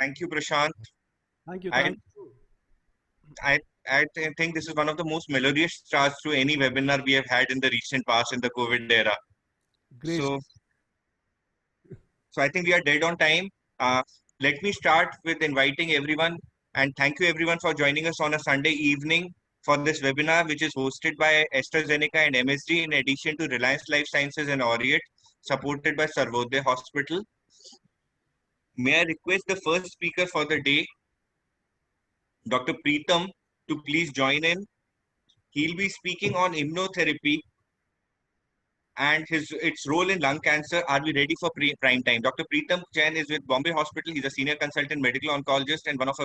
Thank you, Prashant. Thank you. I Thank you. think this is one of the most melodious starts to any webinar we have had in the recent past in the COVID era. Great. So I think we are dead on time. Let me start with inviting everyone, and thank you everyone for joining us on a Sunday evening for this webinar, which is hosted by AstraZeneca and MSD in addition to Reliance Life Sciences and Aureate, supported by Sarvodaya Hospital. May I request the first speaker for the day, Dr. Preetham, to please join in. He'll be speaking on immunotherapy and its role in lung cancer. Are we ready for prime time? Dr. Preetham Jain is with Bombay Hospital. He's a senior consultant medical oncologist and one of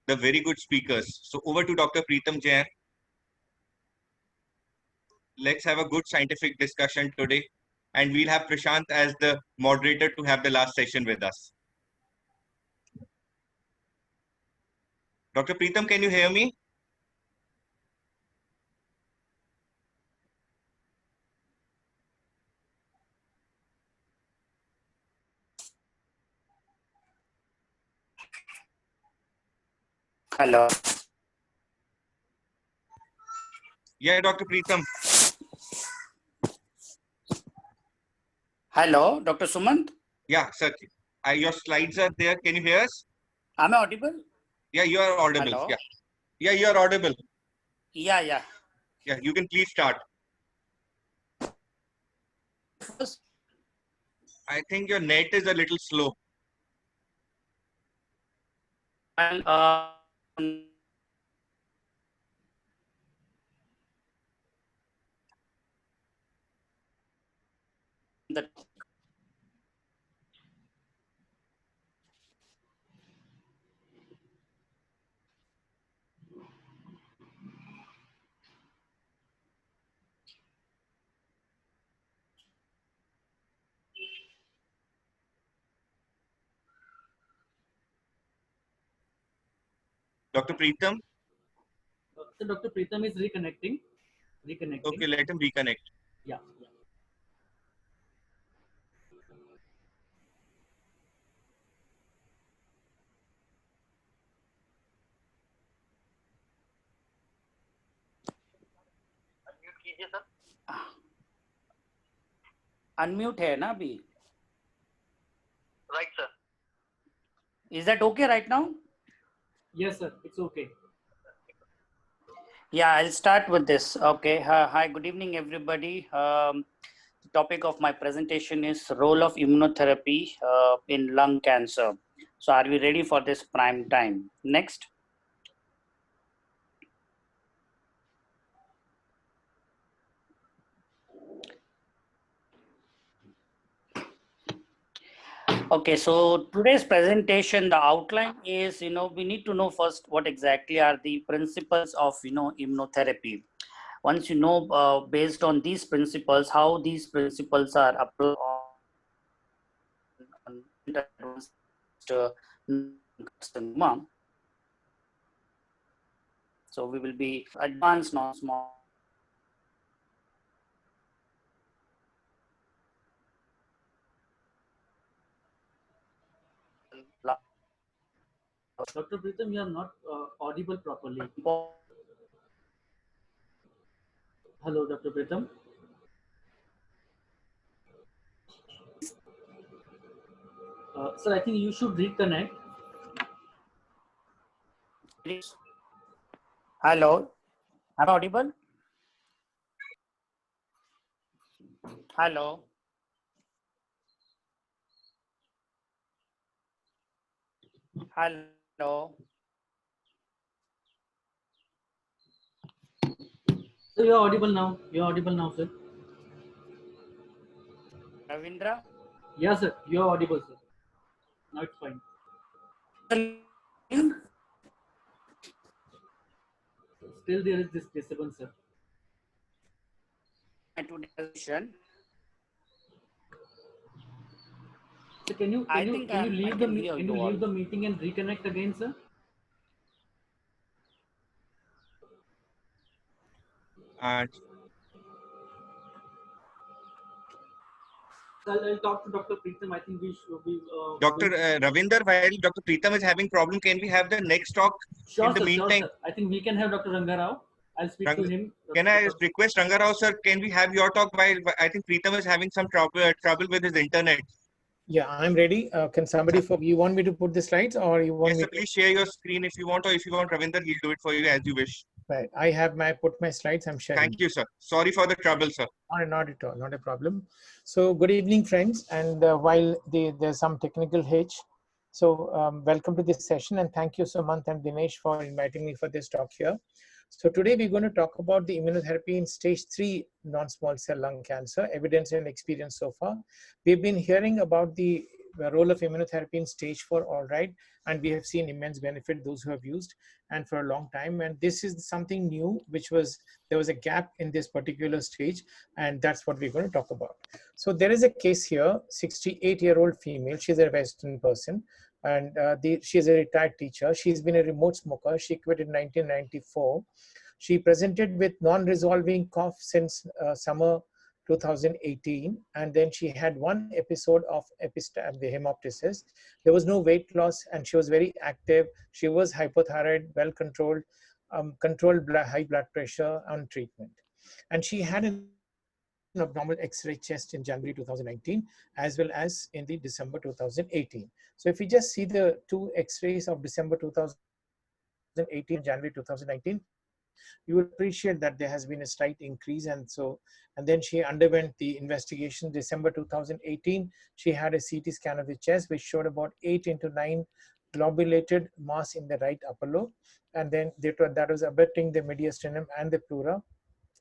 the very good speakers. So over to Dr. Preetham Jain. Let's have a good scientific discussion today. And we'll have Prashant as the moderator to have the last session with us. Dr. Preetham, can you hear me? Hello. Yeah, Dr. Preetham. Hello, Dr. Sumant. Yeah, sir. Your slides are there. Can you hear us? Am I audible? Yeah, you are audible. Hello. Yeah, you are audible. Yeah. Yeah, you can please start. First, I think your net is a little slow. and the Dr. Preetham? So Dr. Preetham is reconnecting. Okay, let him reconnect. Yeah. unmute है ना अभी? Right, sir. Is that okay right now? Yes, sir. It's okay. Yeah, I'll start with this. Okay. Hi, good evening, everybody. The topic of my presentation is role of immunotherapy in lung cancer. So are we ready for this prime time? Next. Okay, so today's presentation, the outline is, we need to know first what exactly are the principles of, immunotherapy. Once you know, based on these principles, how these principles are applied on carcinoma. So we will be advanced, non-small. Dr. Preetham, you are not audible properly. Hello, Dr. Preetham. Sir, I think you should reconnect. Hello, am I audible? Hello. Hello. So you're audible now. You're audible now, sir. Ravindra? Yeah, sir. You're audible, sir. Now it's fine. Still there is this disturbance, sir. So can you leave the meeting and reconnect again, sir? I'll talk to Dr. Preetham. I think we should be. Dr. Ravinder, while Dr. Preetham is having problem, can we have the next talk Sure, in the sir. meantime? Sure, sir. I think we can have Dr. Rangarao. I'll speak to him. Can I request Rangarao sir, can we have your talk while I think Preetham is having some trouble with his internet? Yeah, I'm ready. Can somebody, you want me to put the slides or you want Yes, me sir, please share your screen if you want, or if you want Ravinder, he'll do it for you as you wish. Right. I have put my slides, I'm sharing. Thank you, sir. Sorry for the trouble, sir. Not at all, not a problem. So good evening, friends. And while there's some technical hitch, so welcome to this session and thank you, Sumant and Dinesh, for inviting me for this talk here. So today we're going to talk about the immunotherapy in stage 3 non-small cell lung cancer, evidence and experience so far. We've been hearing about the role of immunotherapy in stage 4, all right, and we have seen immense benefit those who have used and for a long time. And this is something new, there was a gap in this particular stage, and that's what we're going to talk about. So there is a case here, 68-year-old female, she's a Western person, and she's a retired teacher. She's been a remote smoker. She quit in 1994. She presented with non-resolving cough since summer 2018, and then she had one episode of the hemoptysis. There was no weight loss, and she was very active. She was hypothyroid, well controlled, controlled high blood pressure on treatment, and she had an abnormal X-ray chest in January 2019 as well as in the December 2018. So if we just see the two X-rays of December 2018 and January 2019, you will appreciate that there has been a slight increase. And then she underwent the investigation. December 2018, she had a CT scan of the chest which showed about 8 into 9 globulated mass in the right upper lobe, and then that was abutting the mediastinum and the pleura.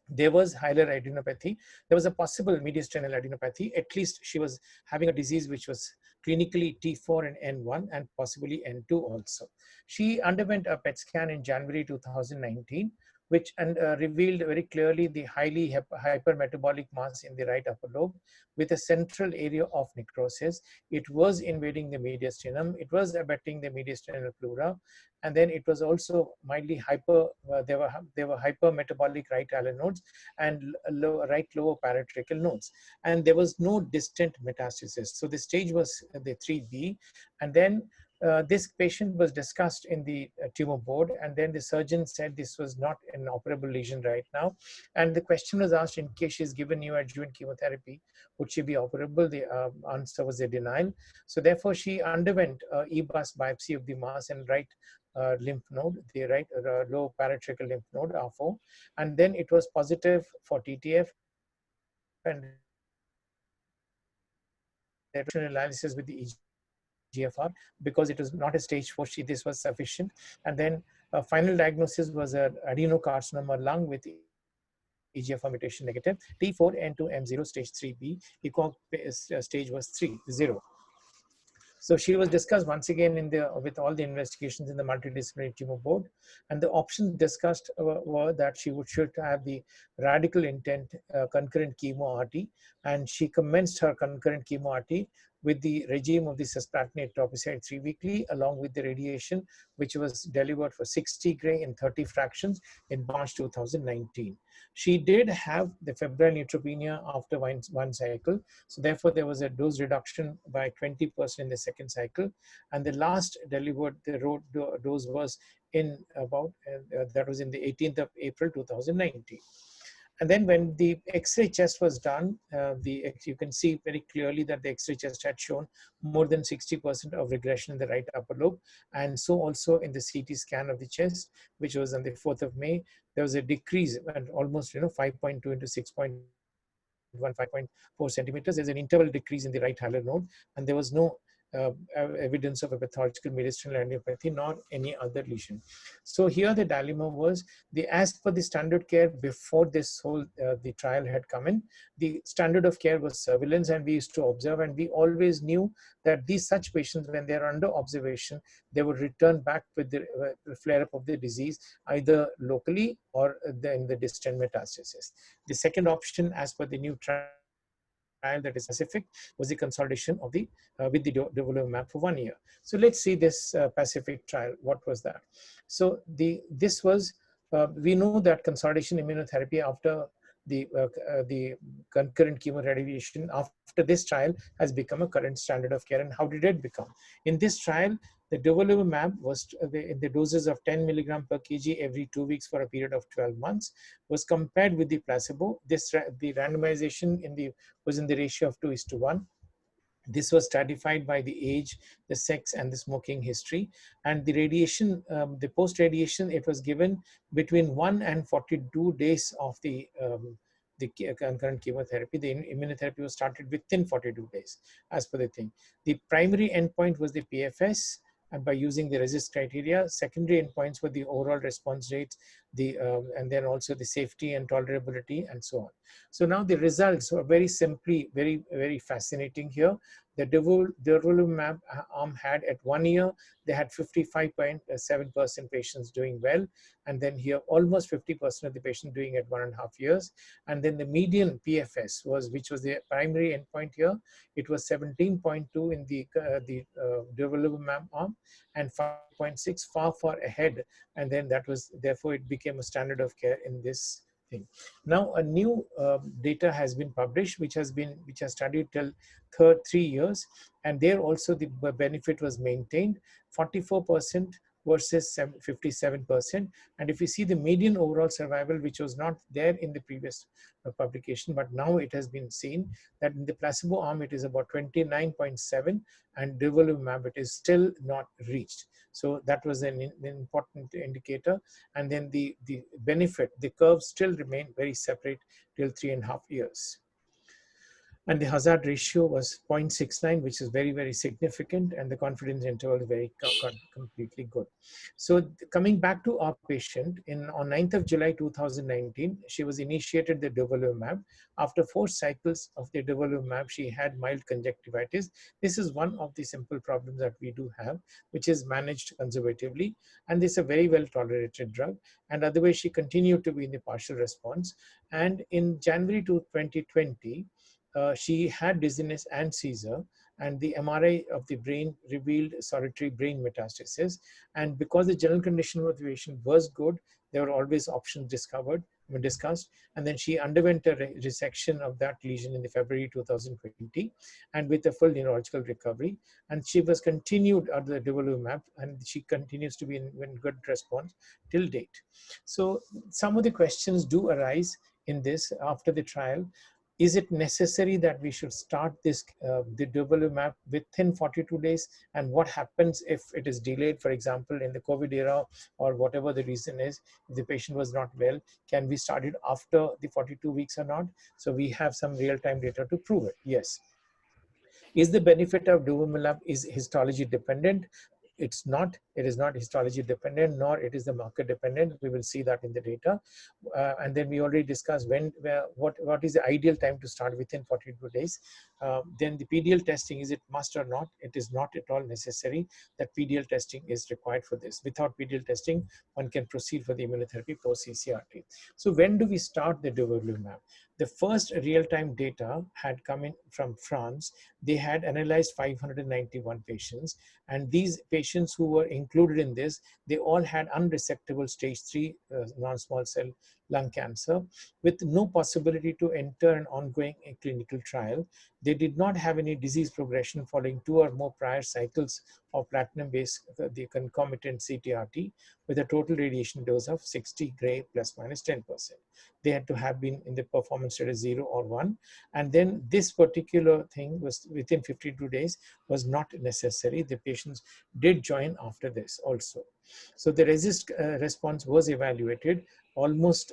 There was hilar adenopathy. There was a possible mediastinal adenopathy. At least she was having a disease which was clinically T4 and N1 and possibly N2 also. She underwent a PET scan in January 2019, which revealed very clearly the highly hypermetabolic mass in the right upper lobe with a central area of necrosis. It was invading the mediastinum. It was abutting the mediastinal pleura. And then it was also mildly there were hypermetabolic right alar nodes and right lower paratracheal nodes. And there was no distant metastasis. So the stage was the 3B. And then this patient was discussed in the tumor board, and then the surgeon said this was not an operable lesion right now. And the question was asked, in case she's given neoadjuvant chemotherapy, would she be operable? The answer was a denial. So therefore, she underwent EBUS biopsy of the mass and right lymph node, the right low paratracheal lymph node, R4. And then it was positive for TTF, and the analysis with the EGFR, because it was not a stage 4, this was sufficient. And then final diagnosis was an adenocarcinoma lung with EGFR mutation negative, T4N2M0 stage 3B, ECOG stage was 0. So she was discussed once again with all the investigations in the multidisciplinary tumor board, and the options discussed were that she should have the radical intent concurrent chemo-RT, and she commenced her concurrent chemo-RT with the regime of the cisplatin etoposide 3 weekly, along with the radiation, which was delivered for 60 gray in 30 fractions in March 2019. She did have the febrile neutropenia after one cycle. So therefore, there was a dose reduction by 20% in the second cycle. And the last delivered dose was in about, that was in the 18th of April, 2019. And then when the X-ray chest was done, you can see very clearly that the X-ray chest had shown more than 60% of regression in the right upper lobe. And so also in the CT scan of the chest, which was on the 4th of May, there was a decrease at almost 5.2 into 6.1, 5.4 centimeters. There's an interval decrease in the right halar node, and there was no evidence of a pathological mediastinal adenopathy nor any other lesion. So here the dilemma was, as per the standard care before this whole the trial had come in, the standard of care was surveillance, and we used to observe, and we always knew that such patients, when they are under observation, they would return back with the flare-up of the disease either locally or in the distant metastasis. The second option, as per the new trial that is specific, was the consolidation of the with the durvalumab for 1 year. So let's see this Pacific trial. What was that? So this was we know that consolidation immunotherapy after the concurrent chemoradiation after this trial has become a current standard of care. And how did it become? In this trial, the durvalumab was in the doses of 10 milligram per kg every 2 weeks for a period of 12 months was compared with the placebo. The randomization was in the ratio of 2:1. This was stratified by the age, the sex, and the smoking history. And the radiation, the post-radiation, it was given between 1 and 42 days of the concurrent chemotherapy. The immunotherapy was started within 42 days, as per the thing. The primary endpoint was the PFS, and by using the RECIST criteria. Secondary endpoints were the overall response rates, and then also the safety and tolerability, and so on. So now the results are very simply, very, very fascinating here. The durvalumab arm had at 1 year, they had 55.7% patients doing well. And then here almost 50% of the patients doing at 1.5 years. And then the median PFS which was the primary endpoint here, it was 17.2 in the durvalumab arm and 5.6, far ahead. And then therefore it became a standard of care in this thing. Now a new data has been published, which has studied till 3 years, and there also the benefit was maintained, 44% versus 57%. And if you see the median overall survival, which was not there in the previous publication, but now it has been seen that in the placebo arm it is about 29.7, and durvalumab it is still not reached. So that was an important indicator. And then the benefit, the curves still remain very separate till 3.5 years. And the hazard ratio was 0.69, which is very, very significant, and the confidence interval is very completely good. So coming back to our patient, on 9th of July 2019, she was initiated the durvalumab. After 4 cycles of the durvalumab, she had mild conjunctivitis. This is one of the simple problems that we do have, which is managed conservatively, and this is a very well tolerated drug. And otherwise, she continued to be in the partial response. And in January 2020, she had dizziness and seizure, and the MRI of the brain revealed solitary brain metastasis. And because the general condition of the patient was good, there were always options discussed. And then she underwent a resection of that lesion in the February 2020, and with a full neurological recovery. And she was continued at the durvalumab, and she continues to be in good response till date. So some of the questions do arise in this after the trial. Is it necessary that we should start the durvalumab within 42 days? And what happens if it is delayed, for example, in the COVID era, or whatever the reason is, if the patient was not well, can we start it after the 42 weeks or not? So we have some real-time data to prove it, yes. Is the benefit of durvalumab is histology dependent? It's not. It is not histology dependent, nor it is the marker dependent. We will see that in the data. And then we already discussed what is the ideal time to start within 42 days. Then the PDL testing, is it must or not? It is not at all necessary that PDL testing is required for this. Without PDL testing, one can proceed for the immunotherapy post CCRT. So when do we start the durvalumab? The first real-time data had come in from France. They had analyzed 591 patients, and these patients who were included in this, they all had unresectable stage 3 non-small cell lung cancer with no possibility to enter an ongoing clinical trial. They did not have any disease progression following 2 or more prior cycles of platinum-based the concomitant CTRT with a total radiation dose of 60 gray plus minus 10%. They had to have been in the performance status 0 or 1. And then this particular thing was within 52 days was not necessary. The patients did join after this also. So the RECIST response was evaluated. Almost,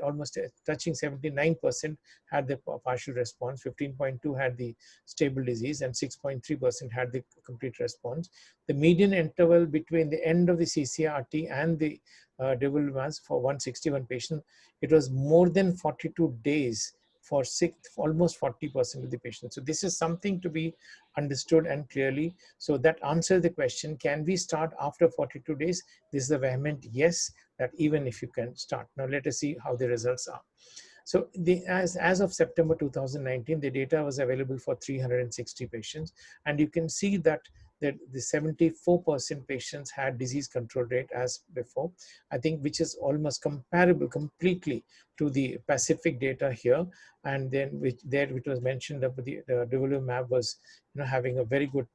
almost touching 79% had the partial response, 15.2 had the stable disease, and 6.3% had the complete response. The median interval between the end of the CCRT and the durvalumab for 161 patients, it was more than 42 days for almost 40% of the patients. So this is something to be understood and clearly. So that answers the question, can we start after 42 days? This is a vehement yes, that even if you can start. Now let us see how the results are. So as of September 2019, the data was available for 360 patients. And you can see that that the 74% patients had disease control rate as before, I think, which is almost comparable completely to the Pacific data here. And then which was mentioned that the durvalumab was having a very good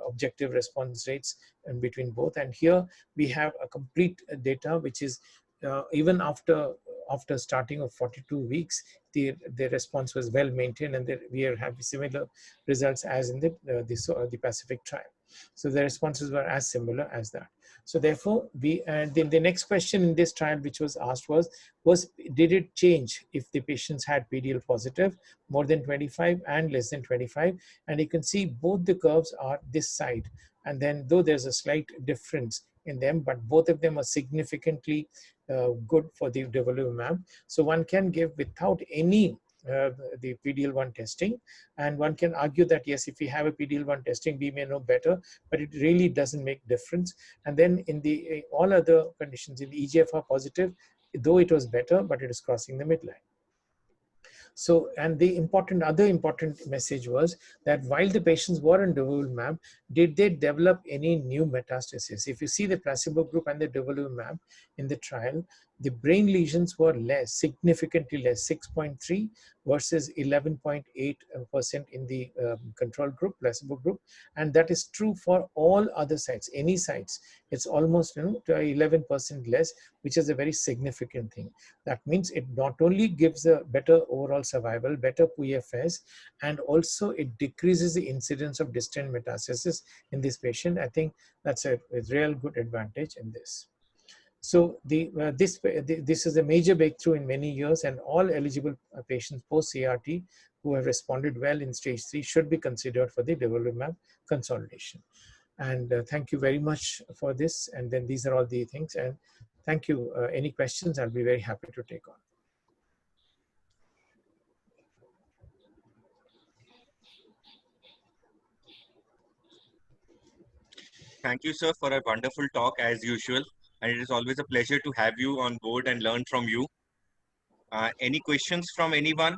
objective response rates in between both. And here we have a complete data which is even after starting of 42 weeks, the response was well maintained, and we are having similar results as in the Pacific trial. So the responses were as similar as that. So therefore, and then the next question in this trial which was asked was did it change if the patients had PDL positive more than 25 and less than 25? And you can see both the curves are this side, and then though there's a slight difference in them, but both of them are significantly good for the durvalumab. So one can give without any the PDL1 testing, and one can argue that yes, if we have a PDL1 testing, we may know better, but it really doesn't make difference. And then in the all other conditions, in the EGFR positive, though it was better, but it is crossing the midline. So, and the other important message was that while the patients were on durvalumab, did they develop any new metastasis? If you see the placebo group and the durvalumab in the trial, the brain lesions were less, significantly less, 6.3 versus 11.8% in the control group, placebo group. And that is true for all other sites, any sites. It's almost 11% less, which is a very significant thing. That means it not only gives a better overall survival, better PFS, and also it decreases the incidence of distant metastasis in this patient. I think that's a real good advantage in this. So this is a major breakthrough in many years, and all eligible patients post CRT who have responded well in stage 3 should be considered for the durvalumab consolidation. And thank you very much for this. And then these are all the things. And thank you. Any questions, I'll be very happy to take on. Thank you, sir, for a wonderful talk as usual. And it is always a pleasure to have you on board and learn from you. Any questions from anyone?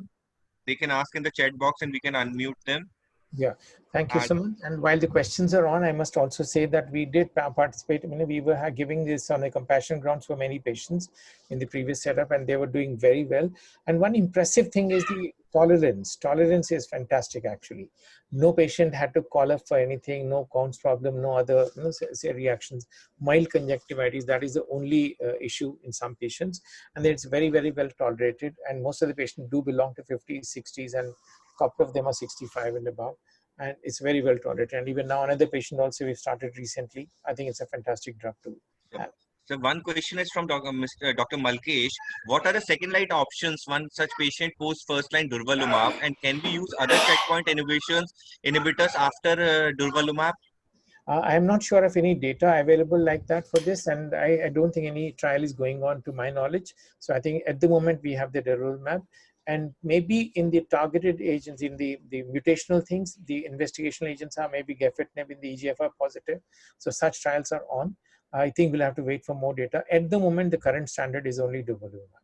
They can ask in the chat box and we can unmute them. Yeah, thank you so much. And while the questions are on, I must also say that we did participate. We were giving this on a compassion grounds for many patients in the previous setup, and they were doing very well. And one impressive thing is the tolerance. Tolerance is fantastic, actually. No patient had to call up for anything, no counts problem, no other reactions. Mild conjunctivitis, that is the only issue in some patients. And it's very, very well tolerated. And most of the patients do belong to 50s, 60s, and couple of them are 65 and above, and it's very well tolerated. And even now another patient also we've started recently. I think it's a fantastic drug to have. So one question is from Dr. Malkesh. What are the second line options one such patient post first line durvalumab, and can we use other checkpoint inhibitors after durvalumab? I am not sure of any data available like that for this, and I don't think any trial is going on to my knowledge. So I think at the moment we have the durvalumab. And maybe in the targeted agents, in the mutational things, the investigational agents are maybe gefitinib in the EGFR positive. So such trials are on. I think we'll have to wait for more data. At the moment, the current standard is only durvalumab.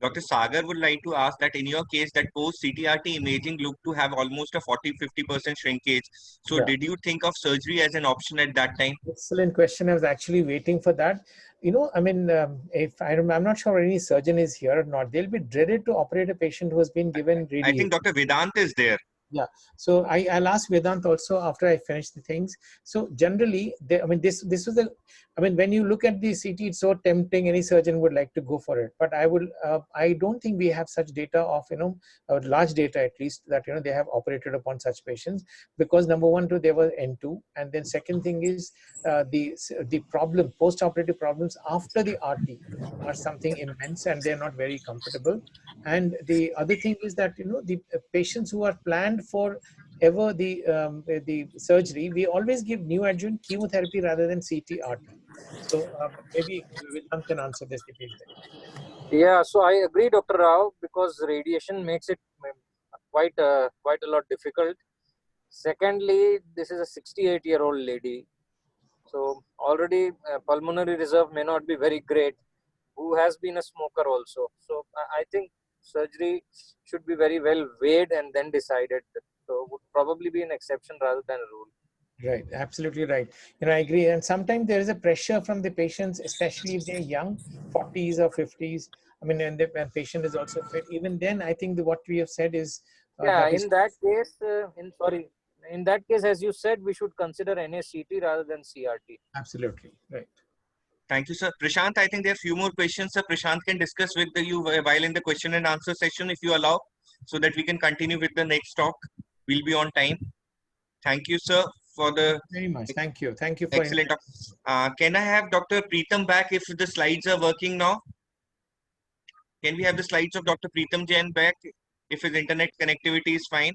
Dr. Sagar would like to ask that in your case, that post CTRT imaging looked to have almost a 40-50% shrinkage. So yeah. Did you think of surgery as an option at that time? Excellent question. I was actually waiting for that. If I'm not sure any surgeon is here or not, they'll be dreaded to operate a patient who has been given radiation. I think Dr. Vedant is there. Yeah, so I'll ask Vedant also after I finish the things. So generally, this was when you look at the CT, it's so tempting. Any surgeon would like to go for it. But I don't think we have such data of large data at least that they have operated upon such patients, because number one, there was N2, and then second thing is the problem, post-operative problems after the RT are something immense, and they're not very comfortable. And the other thing is that the patients who are planned for the surgery, we always give neoadjuvant chemotherapy rather than CT-RT. So maybe Vedant can answer this if he's there. Yeah, so I agree, Dr. Rao, because radiation makes it quite a lot difficult. Secondly, this is a 68-year-old lady, so already pulmonary reserve may not be very great, who has been a smoker also. So I think surgery should be very well weighed and then decided. So would probably be an exception rather than a rule. Right, absolutely right. I agree. And sometimes there is a pressure from the patients, especially if they're young, 40s or 50s. I mean, and the patient is also fit. Even then, I think what we have said is Yeah, that is in that case, in that case, as you said, we should consider NSCT rather than CRT. absolutely right. Thank you, sir. Prashant, I think there are a few more questions, sir. Prashant can discuss with you while in the question and answer session, if you allow, so that we can continue with the next talk. We'll be on time. Thank you, sir, for the Very much. Thank you. Thank you for excellent talk. Can I have Dr. Preetham back if the slides are working now? Can we have the slides of Dr. Preetham Jain back if his internet connectivity is fine?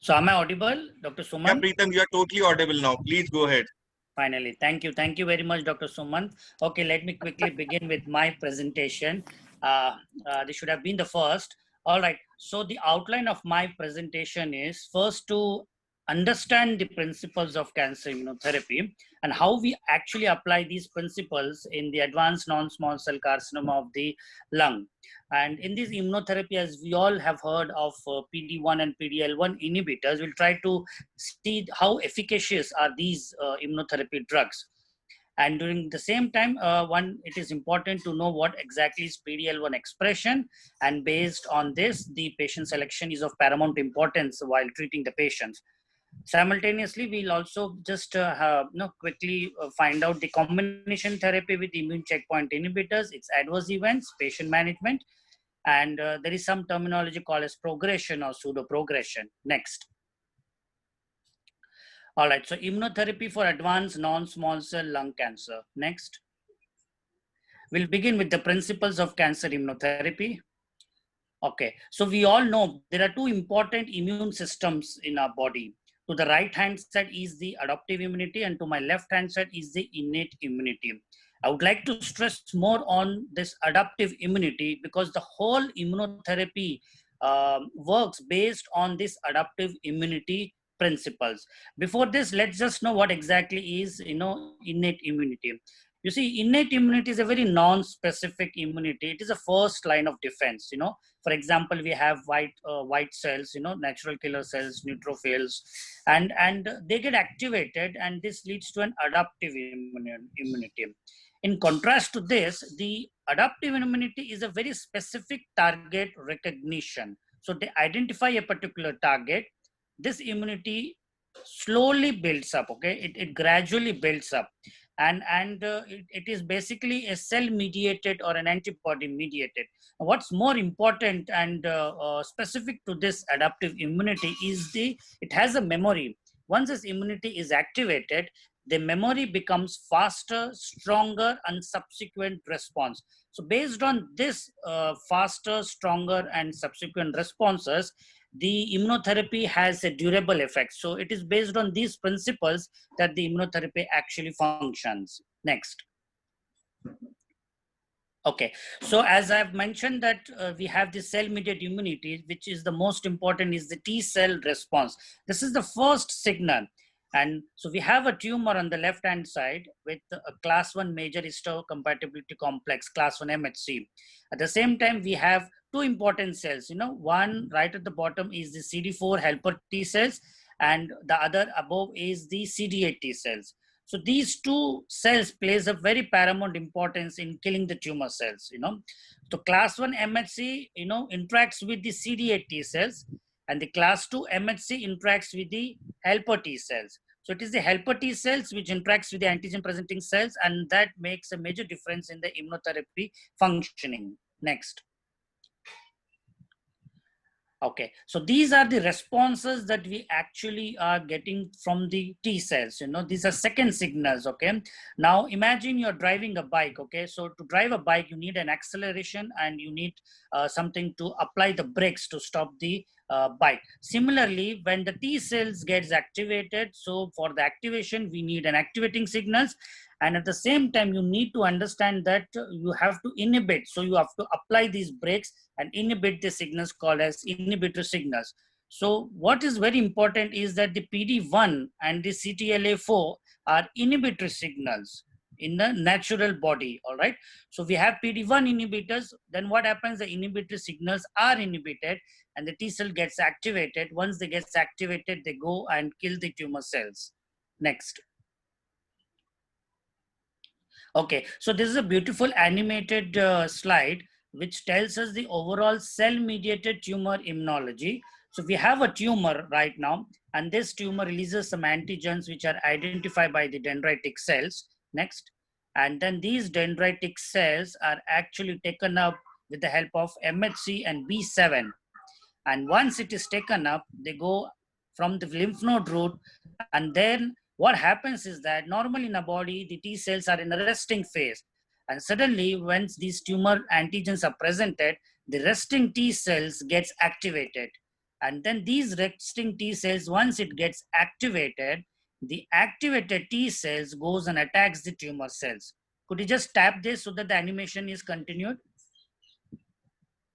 So am I audible, Dr. Yeah, Sumant? Preetham, you are totally audible now. Please go ahead. Finally, thank you. Thank you very much, Dr. Sumant. Okay, let me quickly begin with my presentation. This should have been the first. All right, so the outline of my presentation is first to understand the principles of cancer immunotherapy and how we actually apply these principles in the advanced non-small cell carcinoma of the lung. And in this immunotherapy, as we all have heard of PD-1 and PD-L1 inhibitors, we'll try to see how efficacious are these immunotherapy drugs. And during the same time, it is important to know what exactly is PD-L1 expression. And based on this, the patient selection is of paramount importance while treating the patients. Simultaneously, we'll also just quickly find out the combination therapy with immune checkpoint inhibitors, its adverse events, patient management, and there is some terminology called as progression or pseudo progression. Next. All right, so immunotherapy for advanced non-small cell lung cancer. Next. We'll begin with the principles of cancer immunotherapy. Okay, so we all know there are two important immune systems in our body. To the right hand side is the adaptive immunity, and to my left hand side is the innate immunity. I would like to stress more on this adaptive immunity because the whole immunotherapy works based on this adaptive immunity principles. Before this, let's just know what exactly is innate immunity. You see, innate immunity is a very non-specific immunity. It is a first line of defense. For example, we have white cells, natural killer cells, neutrophils, and they get activated, and this leads to an adaptive immunity. In contrast to this, the adaptive immunity is a very specific target recognition. So they identify a particular target. This immunity slowly builds up. Okay, it gradually builds up. And it is basically a cell mediated or an antibody mediated. What's more important and specific to this adaptive immunity is it has a memory. Once this immunity is activated, the memory becomes faster, stronger, and subsequent response. So based on this faster, stronger, and subsequent responses, the immunotherapy has a durable effect. So it is based on these principles that the immunotherapy actually functions. Next. Okay, so as I've mentioned that we have the cell-mediated immunity, which is the most important, is the T cell response. This is the first signal. And so we have a tumor on the left-hand side with a class 1 major histocompatibility complex, class 1 MHC. At the same time, we have two important cells. One right at the bottom is the CD4 helper T cells, and the other above is the CD8 T cells. So these two cells plays a very paramount importance in killing the tumor cells. So class 1 MHC, interacts with the CD8 T cells, and the class 2 MHC interacts with the helper T cells. So it is the helper T cells which interacts with the antigen presenting cells, and that makes a major difference in the immunotherapy functioning. Next. Okay, so these are the responses that we actually are getting from the T cells. These are second signals. Okay, now imagine you're driving a bike. Okay, so to drive a bike, you need an acceleration and you need something to apply the brakes to stop the bike. Similarly, when the T cells gets activated, so for the activation, we need an activating signals. And at the same time, you need to understand that you have to inhibit. So you have to apply these brakes and inhibit the signals called as inhibitory signals. So what is very important is that the PD-1 and the CTLA-4 are inhibitory signals. in the natural body, all right? So we have PD-1 inhibitors, then what happens, the inhibitory signals are inhibited and the T cell gets activated. Once they get activated, they go and kill the tumor cells. Next. Okay, so this is a beautiful animated slide which tells us the overall cell-mediated tumor immunology. So we have a tumor right now, and this tumor releases some antigens which are identified by the dendritic cells. Next. And then these dendritic cells are actually taken up with the help of MHC and B7. And once it is taken up, they go from the lymph node route, and then what happens is that normally in a body, the T cells are in a resting phase. And suddenly, once these tumor antigens are presented, the resting T cells gets activated. And then these resting T cells, once it gets activated, the activated T cells goes and attacks the tumor cells. Could you just tap this so that the animation is continued?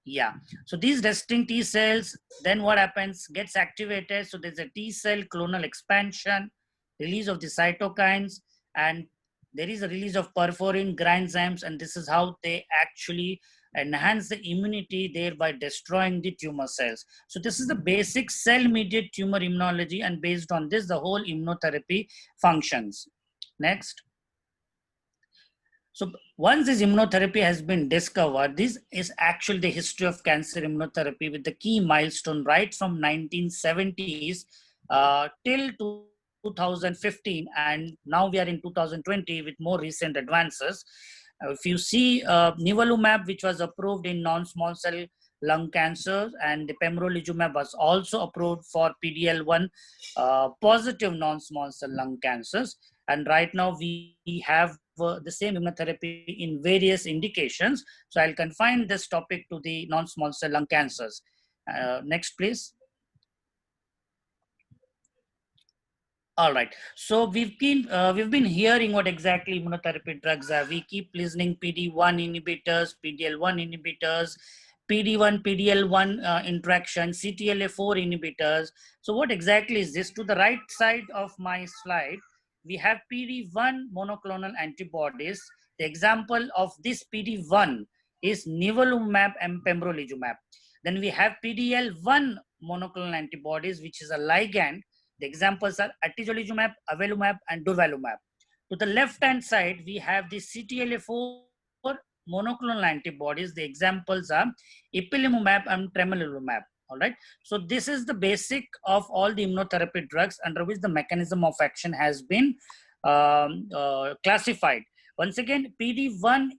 Yeah, so these resting T cells, then what happens, gets activated. So there's a T cell clonal expansion, release of the cytokines, and there is a release of perforin granzymes, and this is how they actually enhance the immunity, thereby destroying the tumor cells. So this is the basic cell-mediated tumor immunology, and based on this, the whole immunotherapy functions. Next. So once this immunotherapy has been discovered, this is actually the history of cancer immunotherapy with the key milestone right from 1970s till 2015, and now we are in 2020 with more recent advances. If you see nivolumab, which was approved in non-small cell lung cancer, and the pembrolizumab was also approved for PD-L1 positive non-small cell lung cancers. And right now we have the same immunotherapy in various indications. So I'll confine this topic to the non-small cell lung cancers. Next, please. All right. So we've been hearing what exactly immunotherapy drugs are. We keep listening PD-1 inhibitors, PD-L1 inhibitors, PD-1, PD-L1 interaction, CTLA-4 inhibitors. So what exactly is this? To the right side of my slide, we have PD-1 monoclonal antibodies. The example of this PD-1 is nivolumab and pembrolizumab. Then we have PD-L1 monoclonal antibodies, which is a ligand. The examples are atezolizumab, avelumab, and durvalumab. To the left-hand side, we have the CTLA-4 monoclonal antibodies. The examples are ipilimumab and tremelimumab. All right. So this is the basic of all the immunotherapy drugs under which the mechanism of action has been classified. Once again, PD-1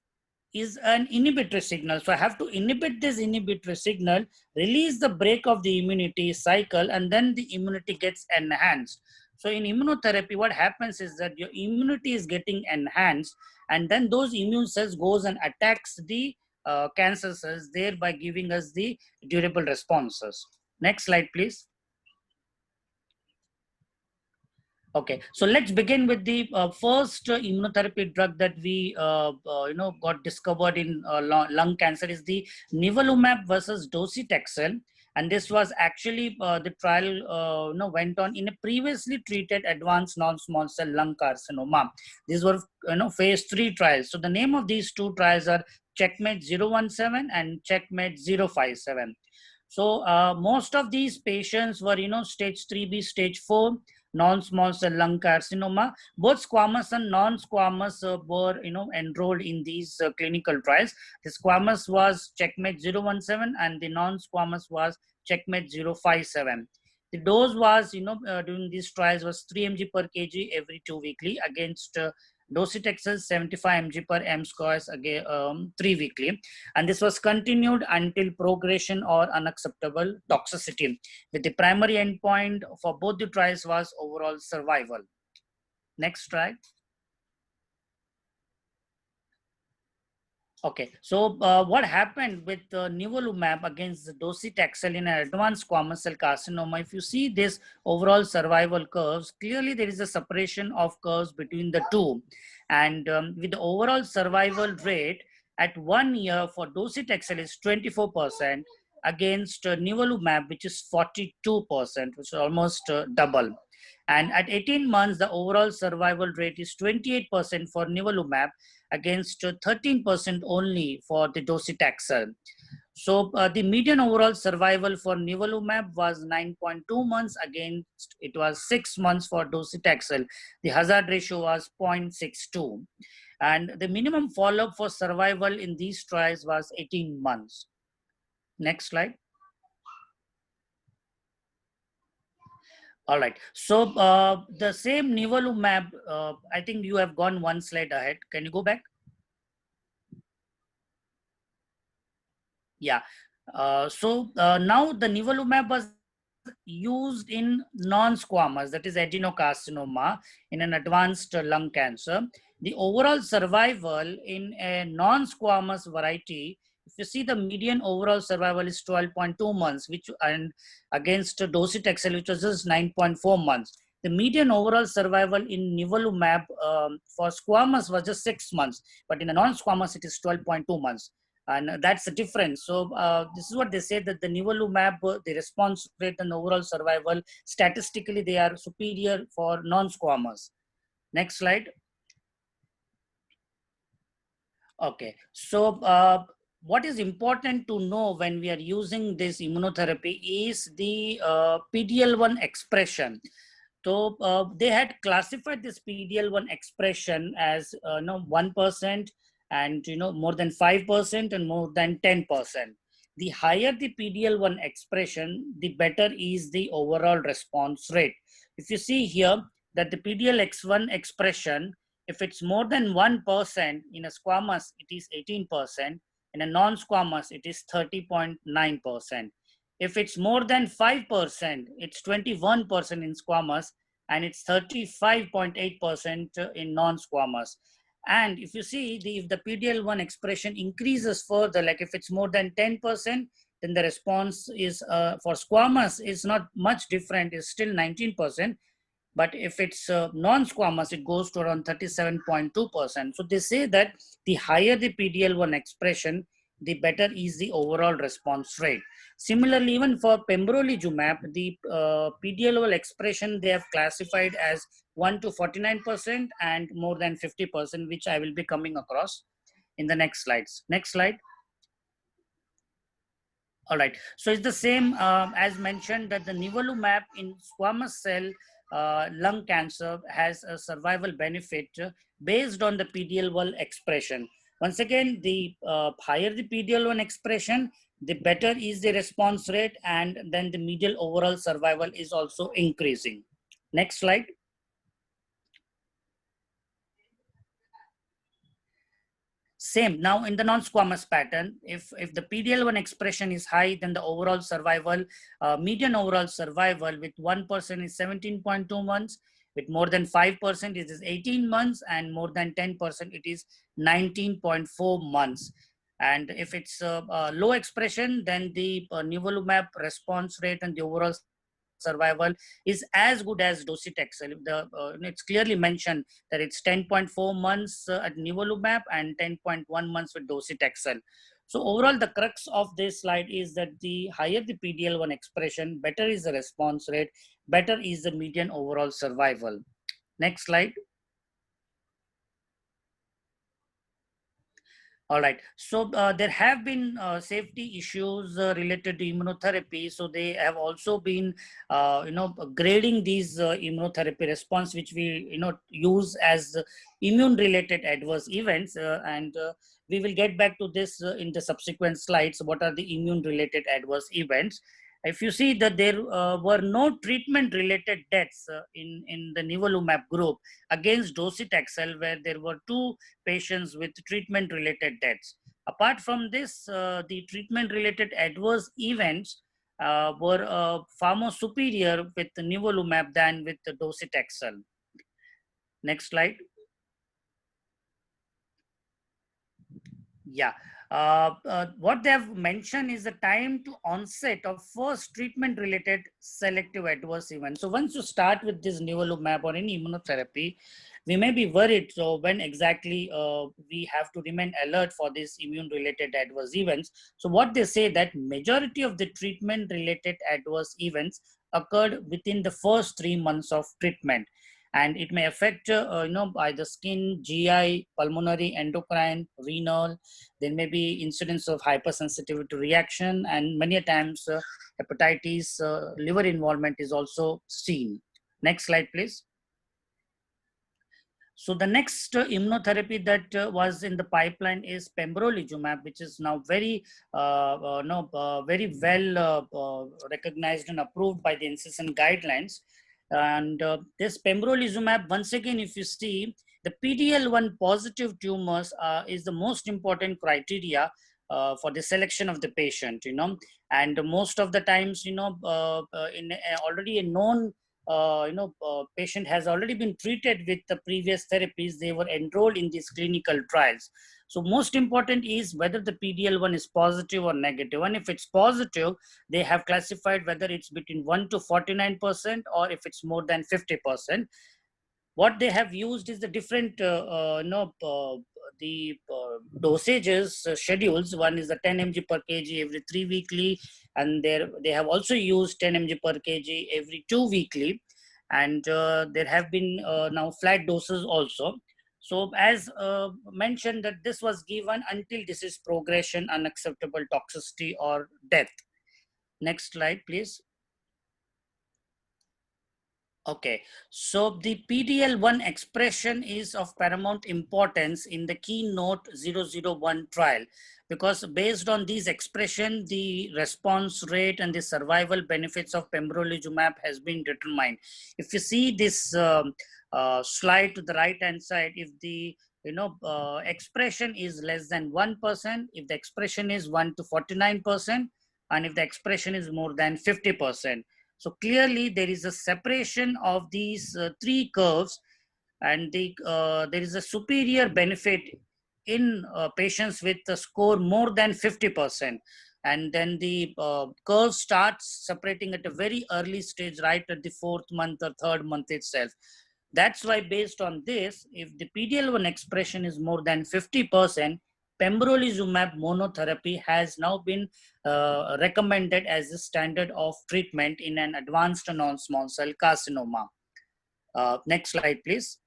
is an inhibitory signal. So I have to inhibit this inhibitory signal, release the break of the immunity cycle, and then the immunity gets enhanced. So in immunotherapy, what happens is that your immunity is getting enhanced, and then those immune cells goes and attacks the cancer cells, thereby giving us the durable responses. Next slide, please. Okay, so let's begin with the first immunotherapy drug that we got discovered in lung cancer is the nivolumab versus docetaxel, and this was actually the trial went on in a previously treated advanced non-small cell lung carcinoma. These were phase 3 trials. So the name of these two trials are CheckMate 017 and CheckMate 057. So most of these patients were stage 3B, stage 4 non-small cell lung carcinoma. Both squamous and non-squamous were enrolled in these clinical trials. The squamous was CheckMate 017 and the non-squamous was CheckMate 057. The dose was during these trials was 3 mg per kg every 2 weekly against docetaxel 75 mg per m squares again 3 weekly, and this was continued until progression or unacceptable toxicity, with the primary endpoint for both the trials was overall survival. Next slide. Okay, so what happened with nivolumab against the docetaxel in an advanced squamous cell carcinoma? If you see this overall survival curves, clearly there is a separation of curves between the two. And with the overall survival rate at 1 year for docetaxel is 24% against nivolumab, which is 42%, which is almost double. And at 18 months, the overall survival rate is 28% for nivolumab against 13% only for the docetaxel. So the median overall survival for nivolumab was 9.2 months against it was 6 months for docetaxel. The hazard ratio was 0.62. And the minimum follow-up for survival in these trials was 18 months. Next slide. All right. So the same nivolumab, I think you have gone one slide ahead. Can you go back? Yeah. So now the nivolumab was used in non-squamous, that is adenocarcinoma, in an advanced lung cancer. The overall survival in a non-squamous variety, if you see the median overall survival is 12.2 months, which and against docetaxel, which was just 9.4 months. The median overall survival in nivolumab for squamous was just 6 months, but in a non-squamous it is 12.2 months. And that's the difference. So this is what they say, that the nivolumab, the response rate and overall survival, statistically they are superior for non-squamous. Next slide. Okay, so what is important to know when we are using this immunotherapy is the PD-L1 expression. So they had classified this PD-L1 expression as 1% and more than 5% and more than 10%. The higher the PD-L1 expression, the better is the overall response rate. If you see here that the PD-L1 expression, if it's more than 1% in a squamous, it is 18%. In a non-squamous, it is 30.9%. If it's more than 5%, it's 21% in squamous, and it's 35.8% in non-squamous. And if you see, if the PD-L1 expression increases further, like if it's more than 10%, then the response is for squamous is not much different, it's still 19%. But if it's non-squamous, it goes to around 37.2%. So they say that the higher the PD-L1 expression, the better is the overall response rate. Similarly, even for pembrolizumab, the PD-L1 expression they have classified as 1 to 49% and more than 50%, which I will be coming across in the next slides. Next slide. All right. So it's the same as mentioned, that the nivolumab in squamous cell lung cancer has a survival benefit based on the PD-L1 expression. Once again, the higher the PD-L1 expression, the better is the response rate, and then the median overall survival is also increasing. Next slide. Same. Now in the non-squamous pattern, if the PD-L1 expression is high, then the overall survival, median overall survival with 1% is 17.2 months, with more than 5% it is 18 months, and more than 10% it is 19.4 months. And if it's low expression, then the nivolumab response rate and the overall survival is as good as docetaxel. It's clearly mentioned that it's 10.4 months at nivolumab and 10.1 months with docetaxel. So overall, the crux of this slide is that the higher the PD-L1 expression, better is the response rate, better is the median overall survival. Next slide. All right. So there have been safety issues related to immunotherapy. So they have also been, grading these immunotherapy response, which we, use as immune-related adverse events. And we will get back to this in the subsequent slides. What are the immune-related adverse events? If you see that there were no treatment-related deaths in the nivolumab group against docetaxel, where there were 2 patients with treatment-related deaths. Apart from this, the treatment-related adverse events were far more superior with the nivolumab than with the docetaxel. Next slide. Yeah. What they have mentioned is the time to onset of first treatment-related selective adverse event. So once you start with this nivolumab or any immunotherapy, we may be worried. So when exactly we have to remain alert for these immune-related adverse events. So what they say that majority of the treatment-related adverse events occurred within the first 3 months of treatment, and it may affect either skin, GI, pulmonary, endocrine, renal. There may be incidence of hypersensitivity reaction, and many times hepatitis, liver involvement is also seen. Next slide, please. So the next immunotherapy that was in the pipeline is pembrolizumab, which is now very very well recognized and approved by the NCCN guidelines. And this pembrolizumab, once again, if you see, the PD-L1 positive tumors is the most important criteria for the selection of the patient, and most of the times, in already a known patient has already been treated with the previous therapies, they were enrolled in these clinical trials. So most important is whether the PD-L1 is positive or negative. And if it's positive, they have classified whether it's between 1 to 49% or if it's more than 50%. What they have used is the different dosages schedules. One is the 10 mg per kg every 3 weekly, and they have also used 10 mg per kg every 2 weekly, and there have been now flat doses also. So as mentioned, that this was given until disease progression, unacceptable toxicity, or death. Next slide, please. Okay, so the PD-L1 expression is of paramount importance in the KEYNOTE-001 trial, because based on these expression, the response rate and the survival benefits of pembrolizumab has been determined. If you see this slide to the right hand side, if the expression is less than 1%, if the expression is 1 to 49%, and if the expression is more than 50%. So clearly there is a separation of these three curves, and there is a superior benefit in patients with a score more than 50%. And then the curve starts separating at a very early stage, right at the 4th month or 3rd month itself. That's why based on this, if the PD-L1 expression is more than 50%, pembrolizumab monotherapy has now been recommended as the standard of treatment in an advanced non-small cell carcinoma. Next slide, please.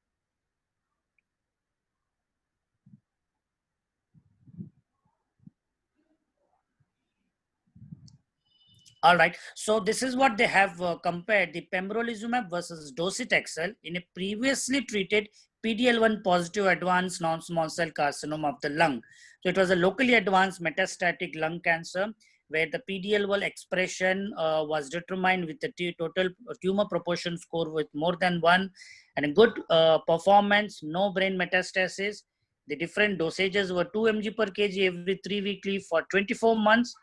All right, so this is what they have compared the pembrolizumab versus docetaxel in a previously treated PD-L1 positive advanced non-small cell carcinoma of the lung. So it was a locally advanced metastatic lung cancer where the PD-L1 expression was determined with the total tumor proportion score with more than 1, and a good performance, no brain metastasis. The different dosages were 2 mg per kg every 3 weekly for 24 months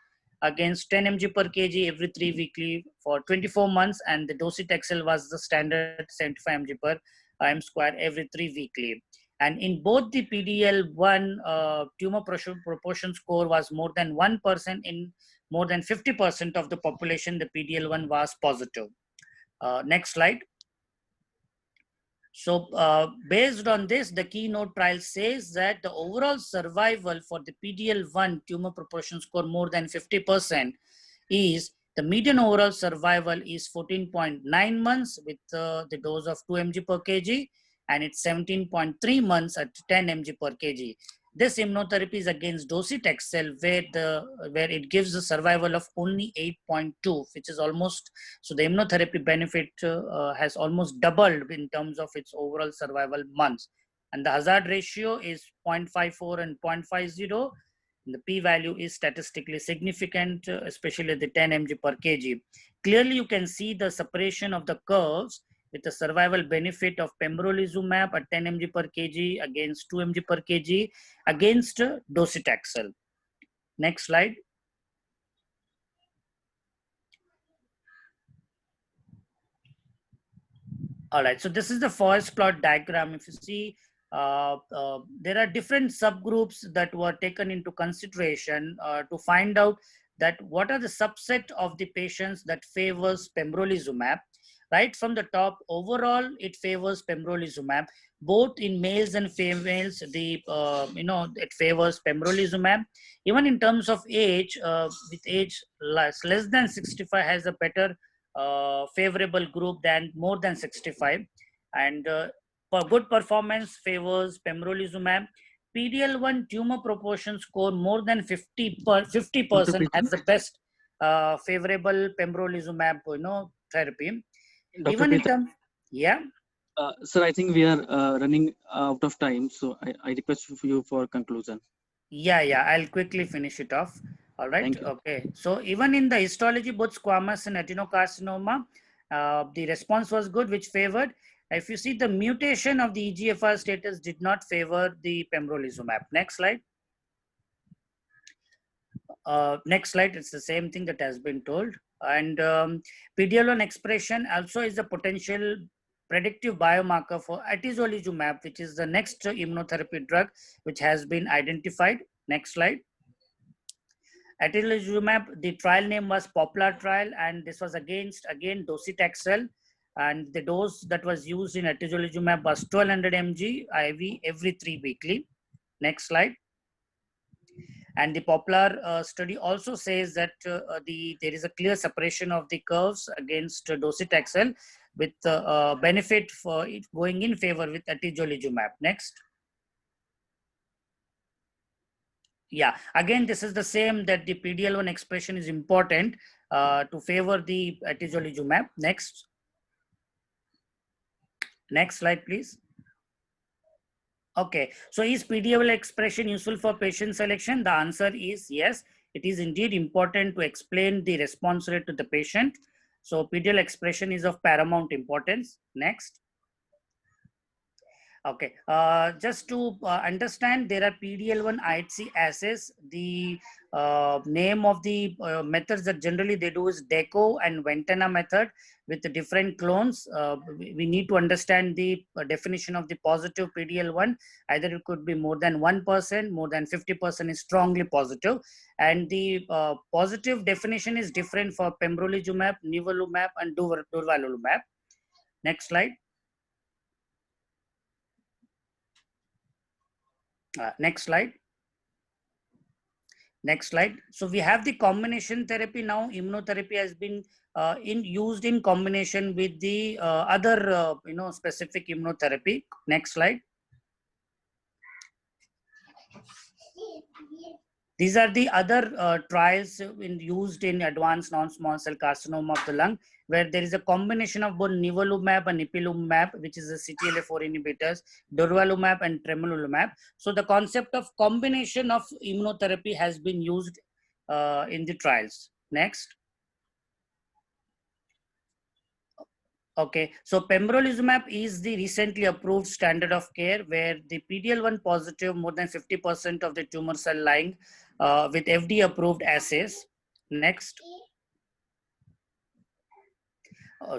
against 10 mg per kg every 3 weekly for 24 months, and the docetaxel was the standard 75 mg per m square every 3 weekly. And in both the PD-L1 tumor proportion score was more than 1%. In more than 50% of the population, the PD-L1 was positive. Next slide. So based on this, the KEYNOTE trial says that the overall survival for the PD-L1 tumor proportion score more than 50% is, the median overall survival is 14.9 months with the dose of 2 mg per kg, and it's 17.3 months at 10 mg per kg. This immunotherapy is against docetaxel, where it gives a survival of only 8.2, which is almost, so the immunotherapy benefit has almost doubled in terms of its overall survival months. And the hazard ratio is 0.54 and 0.50. The p-value is statistically significant, especially at the 10 mg per kg. Clearly, you can see the separation of the curves with the survival benefit of pembrolizumab at 10 mg per kg against 2 mg per kg against docetaxel. Next slide. All right, so this is the forest plot diagram. If you see, there are different subgroups that were taken into consideration to find out that what are the subset of the patients that favors pembrolizumab. right from the top, overall, it favors pembrolizumab. Both in males and females, it favors pembrolizumab. Even in terms of age, with age less than 65 has a better favorable group than more than 65. And for good performance favors pembrolizumab. PD-L1 tumor proportion score more than 50% has the best favorable pembrolizumab therapy. Dr. Even in Peter, terms, yeah. sir, I think we are running out of time, so I request you for conclusion. Yeah, I'll quickly finish it off. All right. Thank you. Okay. So even in the histology, both squamous and adenocarcinoma, the response was good, which favored. If you see, the mutation of the EGFR status did not favor the pembrolizumab. Next slide. Next slide. It's the same thing that has been told. And PD-L1 expression also is a potential predictive biomarker for atezolizumab, which is the next immunotherapy drug which has been identified. Next slide. Atezolizumab, the trial name was Poplar trial, and this was again docetaxel, and the dose that was used in atezolizumab was 1200 mg IV every 3 weekly. Next slide. And the Poplar study also says that there is a clear separation of the curves against docetaxel, with benefit for it going in favor with atezolizumab. Next. Yeah, again, this is the same, that the PD-L1 expression is important to favor the atezolizumab. Next. Next slide, please. Okay, so is PD-L1 expression useful for patient selection? The answer is yes. It is indeed important to explain the response rate to the patient. So PD-L1 expression is of paramount importance. Next. Okay, just to understand, there are PD-L1 IHC assays. The name of the methods that generally they do is DECO and Ventana method with the different clones. We need to understand the definition of the positive PD-L1. Either it could be more than 1%, more than 50% is strongly positive. And the positive definition is different for pembrolizumab, nivolumab, and durvalumab. Next slide. Next slide. Next slide. So we have the combination therapy now. Immunotherapy has been used in combination with the other specific immunotherapy. Next slide. These are the other trials used in advanced non-small cell carcinoma of the lung, where there is a combination of both nivolumab and ipilimumab, which is the CTLA-4 inhibitors, durvalumab and tremelimumab. So the concept of combination of immunotherapy has been used in the trials. Next. Okay, so pembrolizumab is the recently approved standard of care, where the PD-L1 positive, more than 50% of the tumor cell lying with FDA approved assays. Next.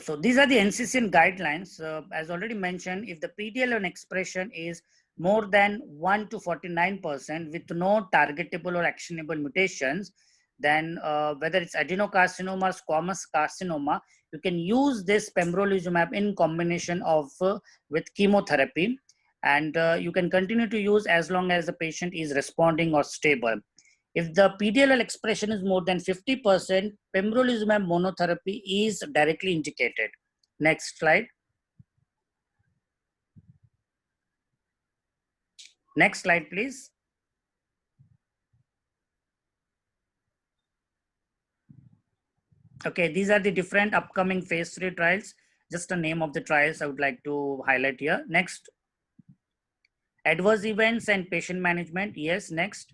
So these are the NCCN guidelines. As already mentioned, if the PD-L1 expression is more than 1 to 49% with no targetable or actionable mutations, then whether it's adenocarcinoma or squamous carcinoma, you can use this pembrolizumab in combination of with chemotherapy, and you can continue to use as long as the patient is responding or stable. If the PD-L1 expression is more than 50%, pembrolizumab monotherapy is directly indicated. Next slide. Next slide, please. Okay, these are the different upcoming phase 3 trials. Just the name of the trials I would like to highlight here. Next. Adverse events and patient management. Yes, next.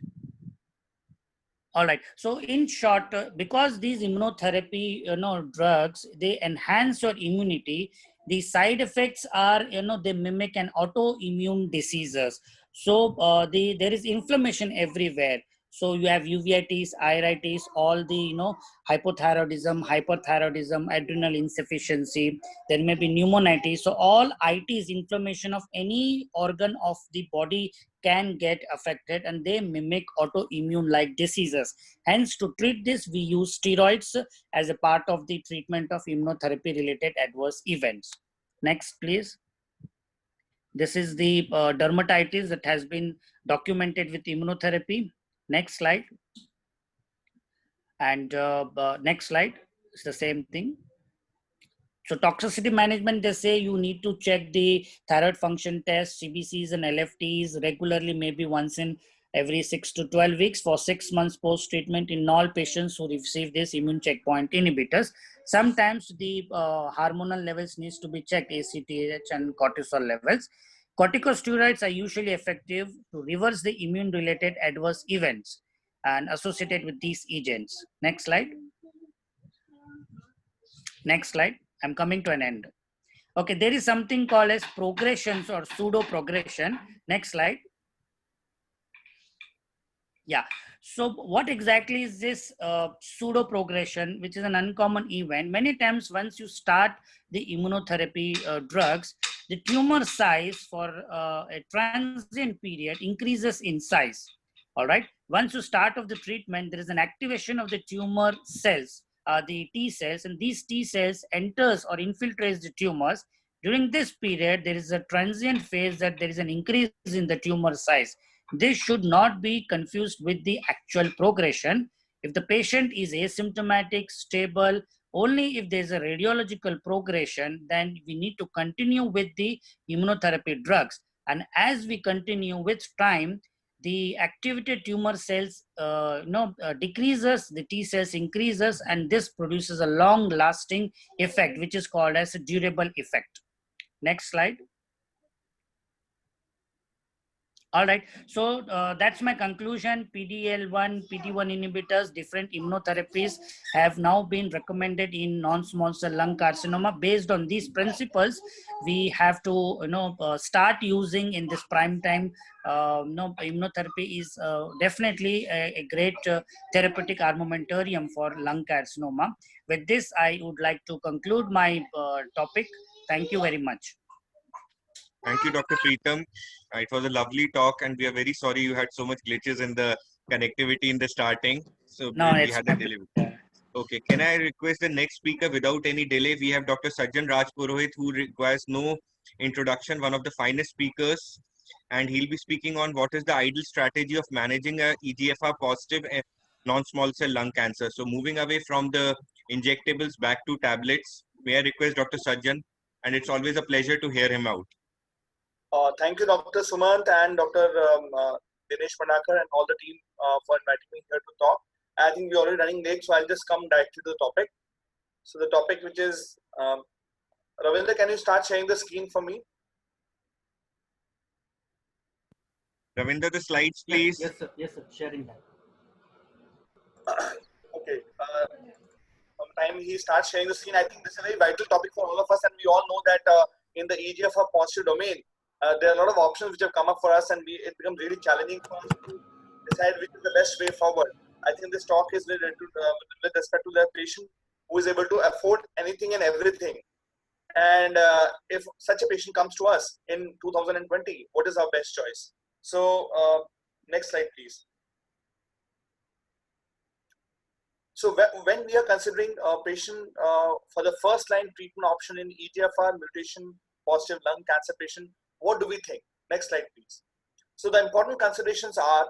All right. So in short, because these immunotherapy drugs, they enhance your immunity, the side effects are, they mimic an autoimmune diseases. So there is inflammation everywhere. So you have uveitis, iritis, all the hypothyroidism, hyperthyroidism, adrenal insufficiency. There may be pneumonitis. So all itis, inflammation of any organ of the body, can get affected, and they mimic autoimmune like diseases. Hence, to treat this, we use steroids as a part of the treatment of immunotherapy related adverse events. Next, please. This is the dermatitis that has been documented with immunotherapy. Next slide. And next slide. It's the same thing. So toxicity management, they say you need to check the thyroid function test, CBCs and LFTs regularly, maybe once in every 6 to 12 weeks for 6 months post-treatment in all patients who receive this immune checkpoint inhibitors. Sometimes the hormonal levels needs to be checked, ACTH and cortisol levels. Corticosteroids are usually effective to reverse the immune-related adverse events and associated with these agents. Next slide. Next slide. I'm coming to an end. Okay, there is something called as progressions or pseudo progression. Next slide. Yeah. So what exactly is this pseudo progression, which is an uncommon event? Many times once you start the immunotherapy drugs, the tumor size for a transient period increases in size. All right. Once you start of the treatment, there is an activation of the tumor cells, the T cells, and these T cells enters or infiltrates the tumors. During this period, there is a transient phase that there is an increase in the tumor size. This should not be confused with the actual progression. If the patient is asymptomatic, stable, only if there's a radiological progression, then we need to continue with the immunotherapy drugs. And as we continue with time, the activated tumor cells decreases, the T cells increases, and this produces a long lasting effect, which is called as a durable effect. Next slide. All right, so that's my conclusion. PD-L1, PD-1 inhibitors, different immunotherapies have now been recommended in non-small cell lung carcinoma. Based on these principles, we have to start using in this prime time. Immunotherapy is definitely a great therapeutic armamentarium for lung carcinoma. With this, I would like to conclude my topic. Thank you very much. Thank you, Dr. Preetham. It was a lovely talk, and we are very sorry you had so much glitches in the connectivity in the starting. So No, we it's had a delay. Okay, can I request the next speaker without any delay? We have Dr. Sajjan Rajpurohit, who requires no introduction, one of the finest speakers, and he'll be speaking on what is the ideal strategy of managing a EGFR positive non-small cell lung cancer. So moving away from the injectables back to tablets, may I request Dr. Sajjan, and it's always a pleasure to hear him out. Thank you, Dr. Sumant and Dr. Dinesh Pandakar and all the team for inviting me here to talk. I think we're already running late, so I'll just come directly to the topic. So the topic, which is, Ravinder, can you start sharing the screen for me? Ravinder, the slides, please. Yes, sir. Yes, sir. Sharing that. Okay. From the time he starts sharing the screen, I think this is a very vital topic for all of us, and we all know that in the EGFR positive domain, there are a lot of options which have come up for us, and it becomes really challenging for us to decide which is the best way forward. I think this talk is with respect to the patient who is able to afford anything and everything. And if such a patient comes to us in 2020, what is our best choice? So next slide, please. So when we are considering a patient for the first line treatment option in EGFR mutation positive lung cancer patient, what do we think? Next slide, please. So the important considerations are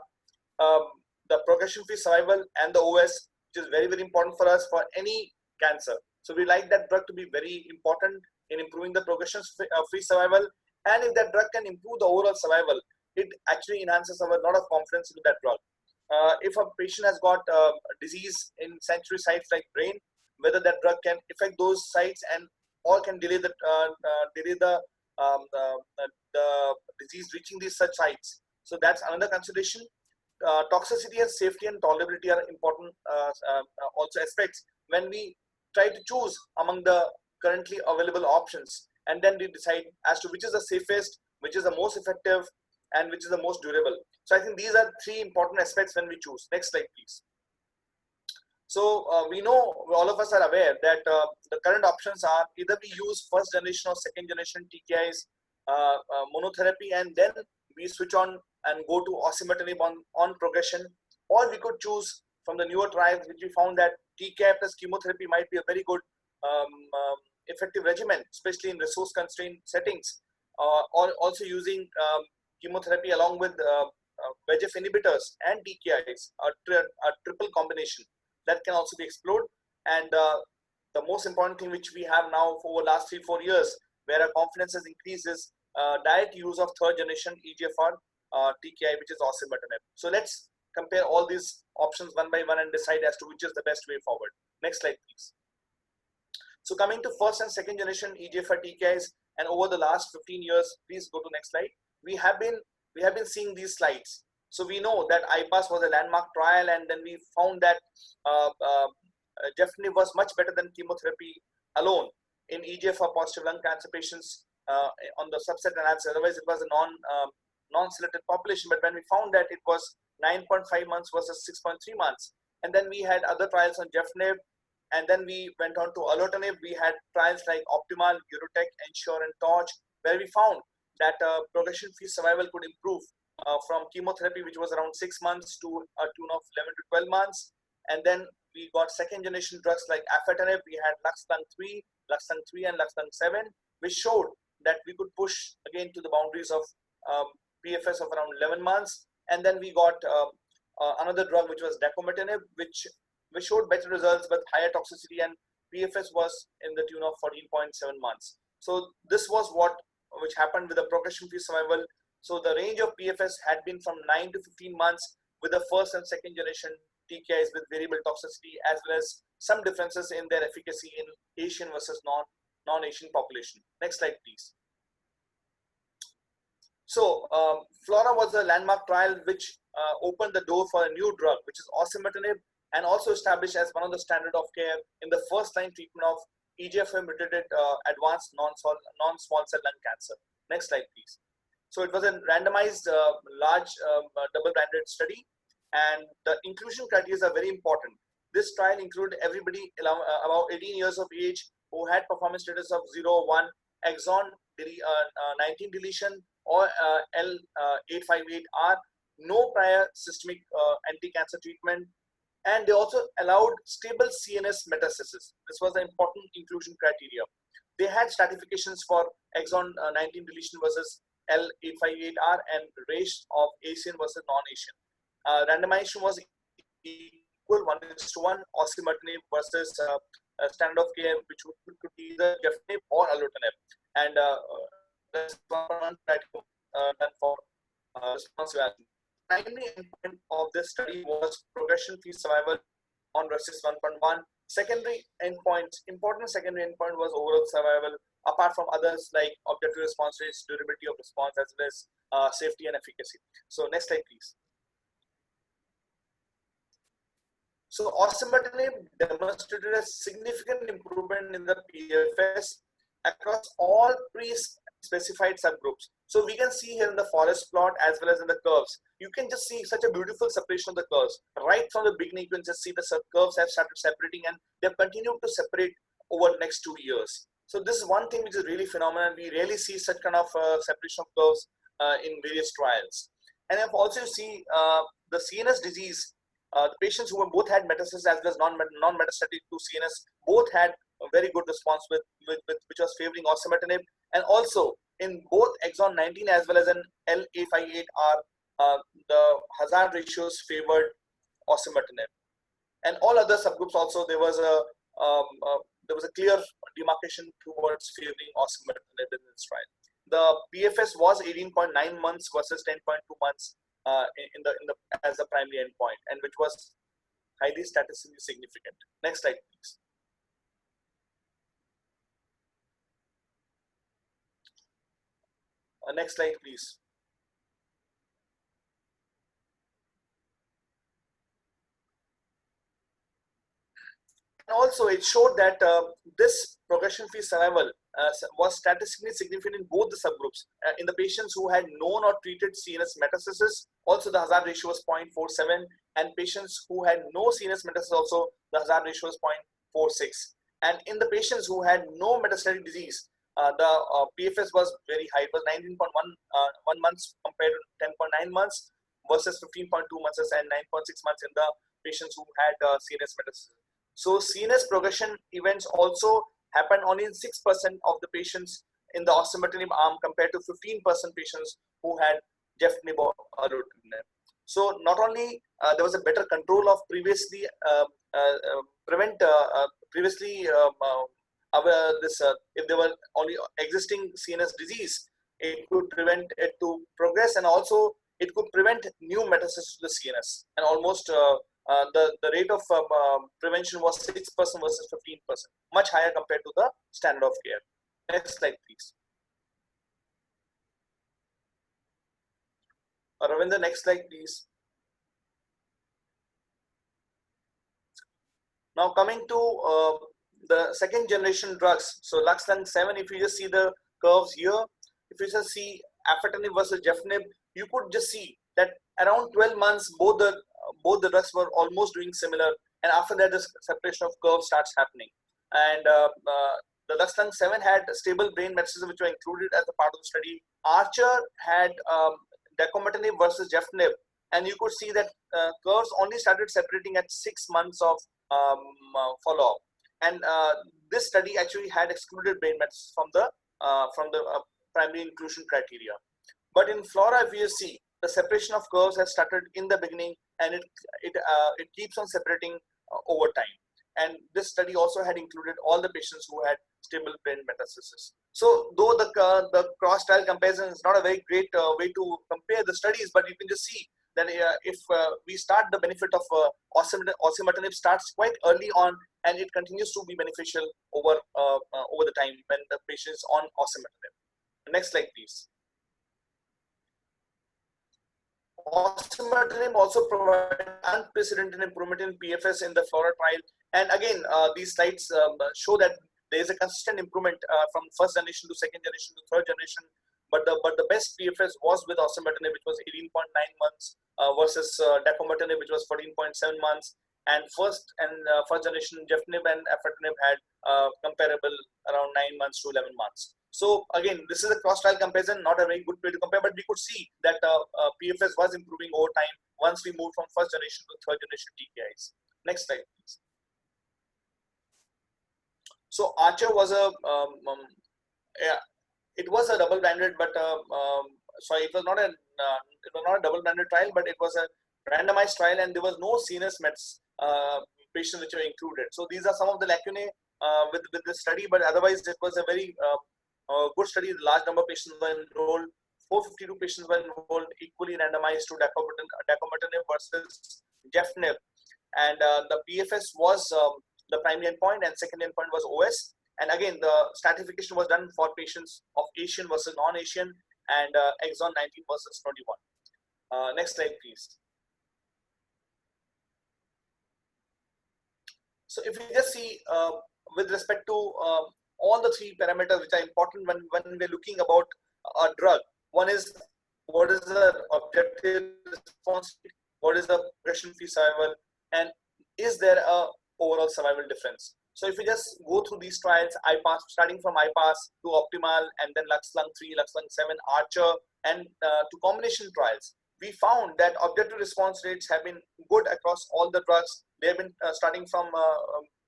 the progression-free survival and the OS, which is very, very important for us for any cancer. So we like that drug to be very important in improving the progression-free survival. And if that drug can improve the overall survival, it actually enhances our lot of confidence in that drug. If a patient has got a disease in sensory sites like brain, whether that drug can affect those sites and or can delay the disease reaching these such sites. So that's another consideration. Toxicity and safety and tolerability are important also aspects when we try to choose among the currently available options, and then we decide as to which is the safest, which is the most effective, and which is the most durable. So I think these are three important aspects when we choose. Next slide, please. So we know, all of us are aware that the current options are either we use first generation or second generation TKIs monotherapy, and then we switch on and go to osimertinib on progression, or we could choose from the newer trials which we found that TKI plus chemotherapy might be a very good effective regimen, especially in resource constrained settings, or also using chemotherapy along with VEGF inhibitors and TKIs, a triple combination that can also be explored. And the most important thing which we have now for over last 3-4 years, where our confidence has increased, is direct use of third generation EGFR TKI, which is osimertinib. So let's compare all these options one by one and decide as to which is the best way forward. Next slide, please. So coming to first and second generation EGFR TKIs, and over the last 15 years, please go to next slide. We have been seeing these slides. So we know that IPASS was a landmark trial, and then we found that Gefitinib was much better than chemotherapy alone in EGFR positive lung cancer patients on the subset analysis. Otherwise, it was a non-selected population. But when we found that it was 9.5 months versus 6.3 months, and then we had other trials on Gefitinib, and then we went on to Alertinib. We had trials like Optimal, Eurotech, Ensure, and Torch, where we found that progression-free survival could improve from chemotherapy, which was around 6 months, to a tune of 11 to 12 months. And then we got second generation drugs like Afatinib. We had LuxLung-3, LuxLung-3 and LuxLung-7, which showed that we could push again to the boundaries of PFS of around 11 months. And then we got another drug which was Dacometinib, which showed better results but higher toxicity, and PFS was in the tune of 14.7 months. So this was which happened with the progression-free survival. So the range of PFS had been from 9 to 15 months with the first and second generation TKIs with variable toxicity, as well as some differences in their efficacy in Asian versus non-Asian population. Next slide, please. So FLAURA was a landmark trial which opened the door for a new drug, which is osimertinib, and also established as one of the standard of care in the first line treatment of EGFR mutated advanced non-small cell lung cancer. Next slide, please. So it was a randomized large double-blinded study, and the inclusion criteria are very important. This trial included everybody about 18 years of age who had performance status of 0, 1, exon 19 deletion, or L858R, no prior systemic anti-cancer treatment, and they also allowed stable CNS metastasis. This was the important inclusion criteria. They had stratifications for exon 19 deletion versus L858R and race of Asian versus non-Asian. Randomization was equal, 1:1, osimertinib versus standard of care, which could be either Gefitinib or Alertinib. And this one done for response value. Primary endpoint of this study was progression-free survival on RECIST 1.1. Secondary endpoints, important secondary endpoint was overall survival, apart from others like objective response rates, durability of response, as well as safety and efficacy. So next slide, please. So osimertinib demonstrated a significant improvement in the PFS across all pre-specified subgroups. So we can see here in the forest plot as well as in the curves, you can just see such a beautiful separation of the curves. Right from the beginning, you can just see the curves have started separating, and they've continued to separate over the next 2 years. So this is one thing which is really phenomenal. We rarely see such kind of separation of curves in various trials. And I've also see the CNS disease, the patients who both had metastasis as well as non-metastatic to CNS, both had a very good response with which was favoring osimertinib. And also in both exon 19 as well as in L858R, the hazard ratios favored osimertinib. And all other subgroups also, there was a clear demarcation towards favoring osimertinib in this trial. The PFS was 18.9 months versus 10.2 months as the primary endpoint, and which was highly statistically significant. Next slide, please. Next slide, please. And also, it showed that this progression-free survival was statistically significant in both the subgroups. In the patients who had known or treated CNS metastasis, also the hazard ratio was 0.47, and patients who had no CNS metastasis, also the hazard ratio was 0.46. And in the patients who had no metastatic disease, the PFS was very high. It was 19.1 months compared to 10.9 months versus 15.2 months and 9.6 months in the patients who had CNS metastasis. So CNS progression events also happened only in 6% of the patients in the osimertinib arm compared to 15% patients who had gefitinib or erlotinib. So not only there was a better control of previously if there were only existing CNS disease, it could prevent it to progress, and also it could prevent new metastasis to the CNS. And almost the rate of prevention was 6% versus 15%, much higher compared to the standard of care. Next slide, please. Ravinder, next slide, please. Now coming to the second generation drugs. So Lux Lung 7, if you just see the curves here, if you just see afatinib versus gefitinib, you could just see that around 12 months, both the drugs were almost doing similar, and after that, the separation of curves starts happening. And the Lux Lung 7 had stable brain metastasis, which were included as a part of the study. Archer had dacometinib versus gefitinib, and you could see that curves only started separating at 6 months of follow-up. And this study actually had excluded brain metastasis from the primary inclusion criteria. But in FLAURA, if you see, the separation of curves has started in the beginning, and it keeps on separating over time. And this study also had included all the patients who had stable brain metastasis. So though the cross-trial comparison is not a very great way to compare the studies, but you can just see that if we start the benefit of osimertinib starts quite early on, and it continues to be beneficial over the time when the patient is on osimertinib. Next slide, please. Osimertinib also provided unprecedented improvement in PFS in the FLAURA trial. And again, these slides show that there is a consistent improvement from first generation to second generation to third generation. But the best PFS was with osimertinib, which was 18.9 months versus dacometinib, which was 14.7 months. And first generation gefitinib and afatinib had comparable around 9 months to 11 months. So again, this is a cross-trial comparison, not a very good way to compare, but we could see that PFS was improving over time once we moved from first generation to third generation TKIs. Next slide, please. So Archer was it was a double-blinded, but it was not a double-blinded trial, but it was a randomized trial, and there was no CNS mets patients which were included. So these are some of the lacunae with this study, but otherwise it was a very good study. The large number of patients were enrolled. 452 patients were enrolled, equally randomized to dacometinib versus gefitinib, and the PFS was the primary endpoint, and second endpoint was OS. And again, the stratification was done for patients of Asian versus non-Asian, and exon 19 versus 21. Next slide, please. So if you just see with respect to all the three parameters which are important when we're looking about a drug, one is what is the objective response, what is the progression-free survival, and is there a overall survival difference. So if we just go through these trials, IPASS, starting from IPASS to Optimal, and then Lux Lung 3, Lux Lung 7, Archer, and to combination trials, we found that objective response rates have been good across all the drugs. They have been starting from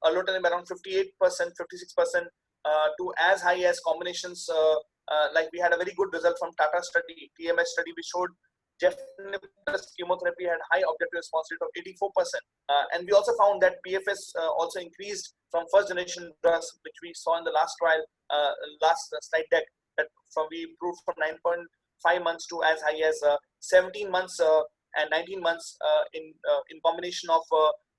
erlotinib around 58%, 56%, to as high as combinations. Like we had a very good result from Tata study, TMS study, which showed gefitinib plus chemotherapy had high objective response rate of 84%. And we also found that PFS also increased from first generation drugs, which we saw in the last trial, last slide deck, that we improved from 9.5 months to as high as 17 months and 19 months in combination of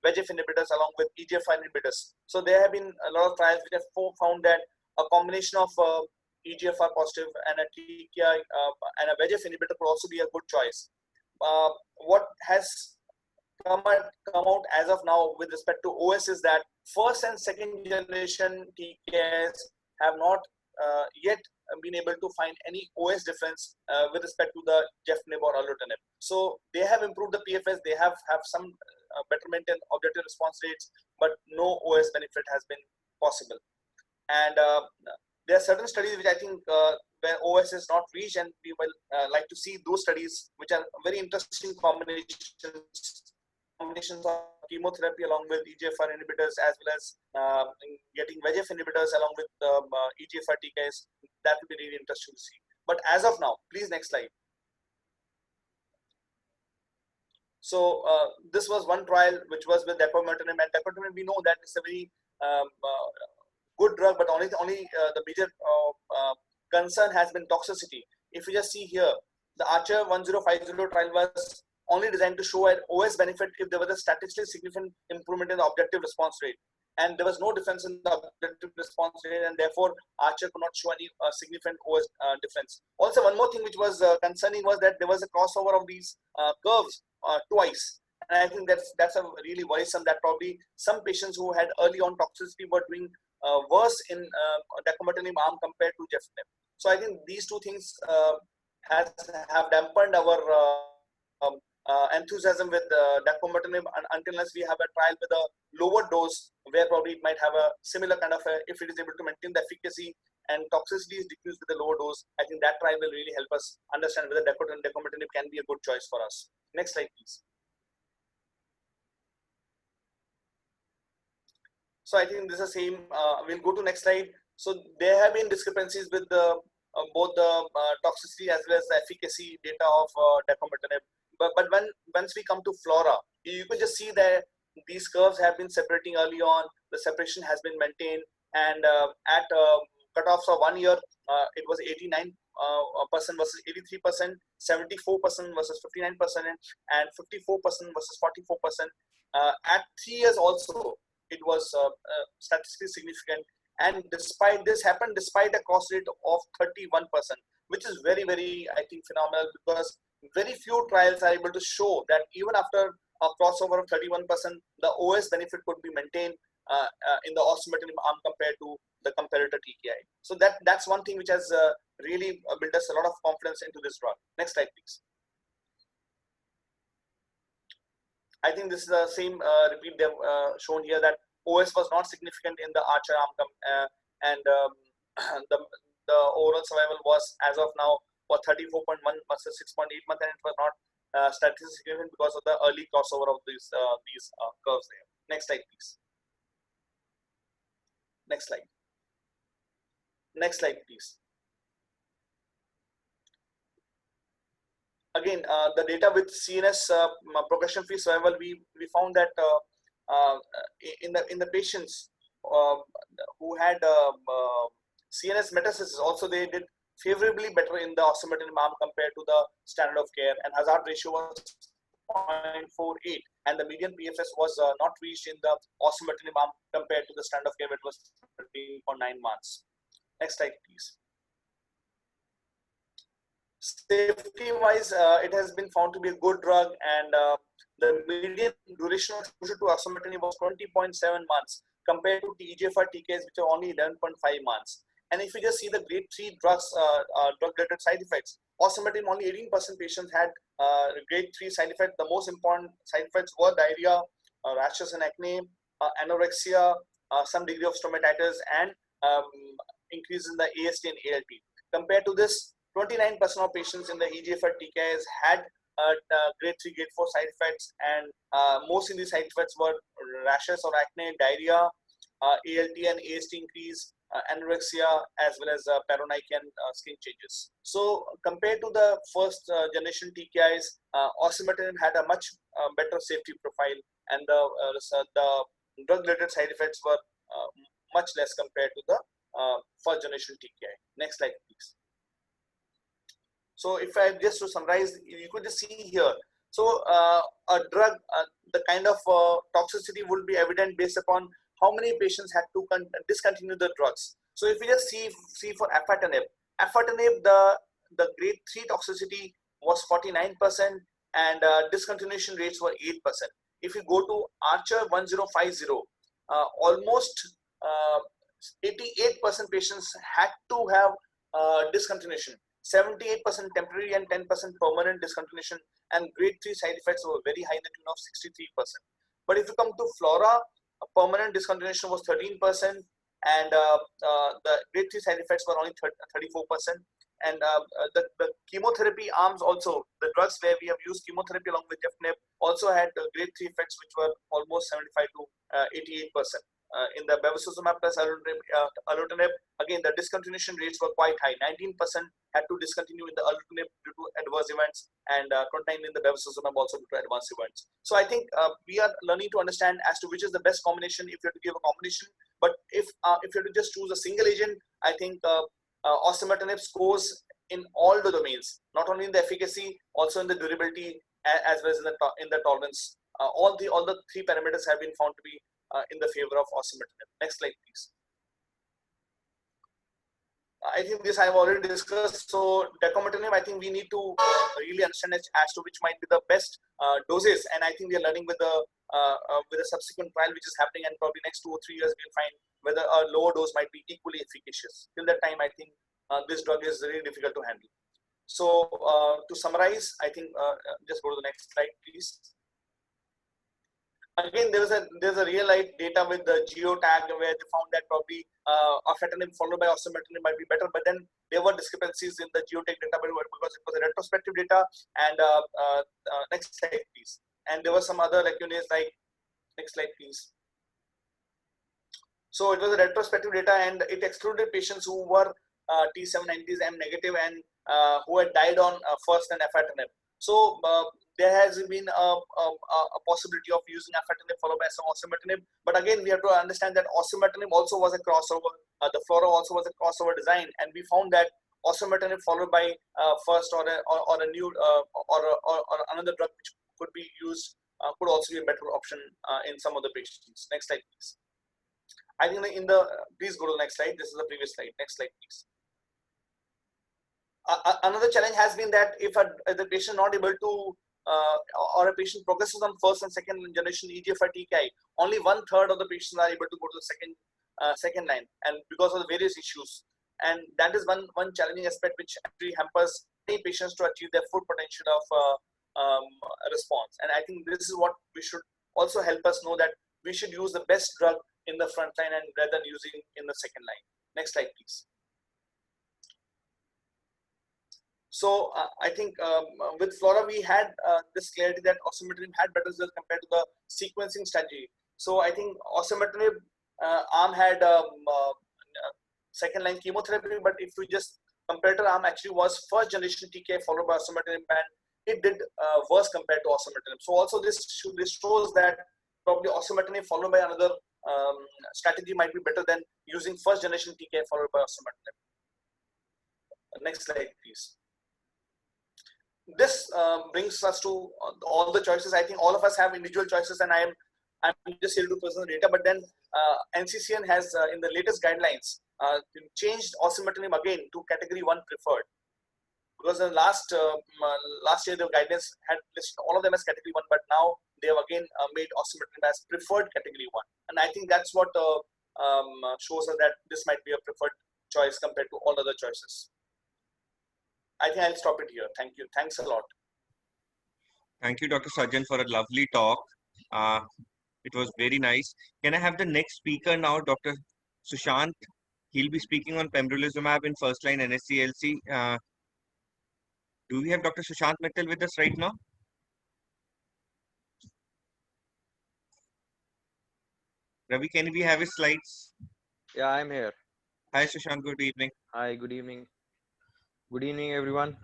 VEGF inhibitors along with EGFR inhibitors. So there have been a lot of trials which have found that a combination of EGFR positive and a TKI and a VEGF inhibitor could also be a good choice. What has come out as of now with respect to OS is that first and second generation TKIs have not yet been able to find any OS difference with respect to the gefitinib or erlotinib. So they have improved the PFS, they have some betterment in objective response rates, but no OS benefit has been possible. And there are certain studies which I think where OS is not reached, and we will like to see those studies, which are very interesting combinations of chemotherapy along with EGFR inhibitors, as well as getting VEGF inhibitors along with EGFR TKIs. That would be really interesting to see. But as of now, please next slide. So this was one trial which was with dacomitinib, and dacomitinib we know that it's a very good drug, but only the major concern has been toxicity. If you just see here, the Archer 1050 trial was only designed to show an OS benefit if there was a statistically significant improvement in the objective response rate, and there was no difference in the objective response rate, and therefore Archer could not show any significant OS difference. Also, one more thing which was concerning was that there was a crossover of these curves twice, and I think that's a really worrisome, that probably some patients who had early on toxicity were doing worse in dacomitinib arm compared to gefitinib. So I think these two things have dampened our enthusiasm with dacomitinib until unless we have a trial with a lower dose, where probably it might have a similar kind of if it is able to maintain the efficacy and toxicity is decreased with the lower dose. I think that trial will really help us understand whether dacomitinib can be a good choice for us. Next slide, please. So I think this is the same. We'll go to next slide. So there have been discrepancies with both the toxicity as well as the efficacy data of dacomitinib. But once we come to FLAURA, you can just see that these curves have been separating early on. The separation has been maintained, and at cutoffs of 1 year, it was 89% versus 83%, 74% versus 59%, and 54% versus 44%. At 3 years also, it was statistically significant, and despite this happened despite a cost rate of 31%, which is very, very, I think, phenomenal, because very few trials are able to show that even after a crossover of 31%, the OS benefit could be maintained in the osimertinib arm compared to the comparator TKI. So that's one thing which has really built us a lot of confidence into this drug. Next slide, please. I think this is the same repeat they've shown here, that OS was not significant in the Archer arm, and the overall survival was, as of now, for 34.1 versus 6.8 months, and it was not statistically significant because of the early crossover of these curves there. Next slide, please. Next slide. Next slide, please. Again, the data with CNS progression-free survival, we found that in the patients who had CNS metastasis, also they did favorably better in the osimertinib arm compared to the standard of care, and hazard ratio was 0.48, and the median PFS was not reached in the osimertinib arm compared to the standard of care, which was 13.9 months. Next slide, please. Safety-wise, it has been found to be a good drug, and the median duration of exposure to osimertinib was 20.7 months compared to EGFR TKIs, which are only 11.5 months. And if you just see the grade 3 drugs, drug-related side effects, osimertinib, only 18% patients had grade 3 side effects. The most important side effects were diarrhea, rashes and acne, anorexia, some degree of stomatitis, and increase in the AST and ALT. Compared to this, 29% of patients in the EGFR TKIs had grade 3, grade 4 side effects, and most of these side effects were rashes or acne, diarrhea, ALT and AST increase, anorexia, as well as paronychia and skin changes. So compared to the first generation TKIs, osimertinib had a much better safety profile, and the drug-related side effects were much less compared to the first generation TKI. Next slide, please. So if I just to summarize, you could just see here. So a drug, the kind of toxicity will be evident based upon how many patients had to discontinue the drugs. So if we just see for afatinib, the grade 3 toxicity was 49%, and discontinuation rates were 8%. If you go to Archer 1050, almost 88% patients had to have discontinuation, 78% temporary and 10% permanent discontinuation, and grade 3 side effects were very high in the tune of 63%. But if you come to Flora, permanent discontinuation was 13%, and the grade 3 side effects were only 34%. And the chemotherapy arms also, the drugs where we have used chemotherapy along with Gefinib, also had grade 3 effects, which were almost 75 to 88%. In the bevacizumab plus erlotinib, again the discontinuation rates were quite high. 19% had to discontinue in the erlotinib due to adverse events, and 29 in the bevacizumab also due to adverse events. So I think we are learning to understand as to which is the best combination if you have to give a combination. But if you have to just choose a single agent, I think osimertinib scores in all the domains, not only in the efficacy, also in the durability, as well as in the tolerance. All the three parameters have been found to be in the favor of osimertinib. Next slide, please. I think this I have already discussed. So dacometinib, I think we need to really understand as to which might be the best doses, and I think we are learning with the subsequent trial which is happening, and probably next 2 or 3 years we'll find whether a lower dose might be equally efficacious. Till that time, I think this drug is really difficult to handle. So to summarize, I think just go to the next slide, please. Again, there's a real life data with the geotag where they found that probably afatinib followed by osimertinib might be better, but then there were discrepancies in the geotag data because it was a retrospective data. And next slide, please. And there were some other lacunae, like next slide, please. So it was a retrospective data, and it excluded patients who were T790s M negative and who had died on first and afatinib. So there has been a possibility of using afatinib followed by osimertinib. But again, we have to understand that osimertinib also was a crossover. The Flora also was a crossover design, and we found that osimertinib followed by first or a new or another drug which could be used could also be a better option in some of the patients. Next slide, please. I think please go to the next slide. This is the previous slide. Next slide, please. Another challenge has been that if the patient not able to or a patient progresses on first and second generation EGFR TKI, only 1/3 of the patients are able to go to the second line, and because of the various issues. And that is one challenging aspect which actually hampers many patients to achieve their full potential of response. And I think this is what we should also help us know, that we should use the best drug in the front line and rather than using in the second line. Next slide, please. So I think with Flora, we had this clarity that osimertinib had better results compared to the sequencing strategy. So I think osimertinib arm had second line chemotherapy, but if we just comparator arm actually was first generation TKI followed by osimertinib, and it did worse compared to osimertinib. So also this shows that probably osimertinib followed by another strategy might be better than using first generation TKI followed by osimertinib. Next slide, please. This brings us to all the choices. I think all of us have individual choices, and I'm just here to present the data. But then NCCN has in the latest guidelines changed osimertinib again to category 1 preferred, because in last year the guidance had listed all of them as category 1, but now they have again made osimertinib as preferred category 1, and I think that's what shows us that this might be a preferred choice compared to all other choices. I think I'll stop it here. Thank you. Thanks a lot. Thank you, Dr. Sajjan, for a lovely talk. It was very nice. Can I have the next speaker now, Dr. Sushant? He'll be speaking on pembrolizumab in first-line NSCLC. Do we have Dr. Sushant Mittal with us right now? Ravi, can we have his slides? Yeah, I'm here. Hi, Sushant. Good evening. Hi, good evening. Good evening, everyone.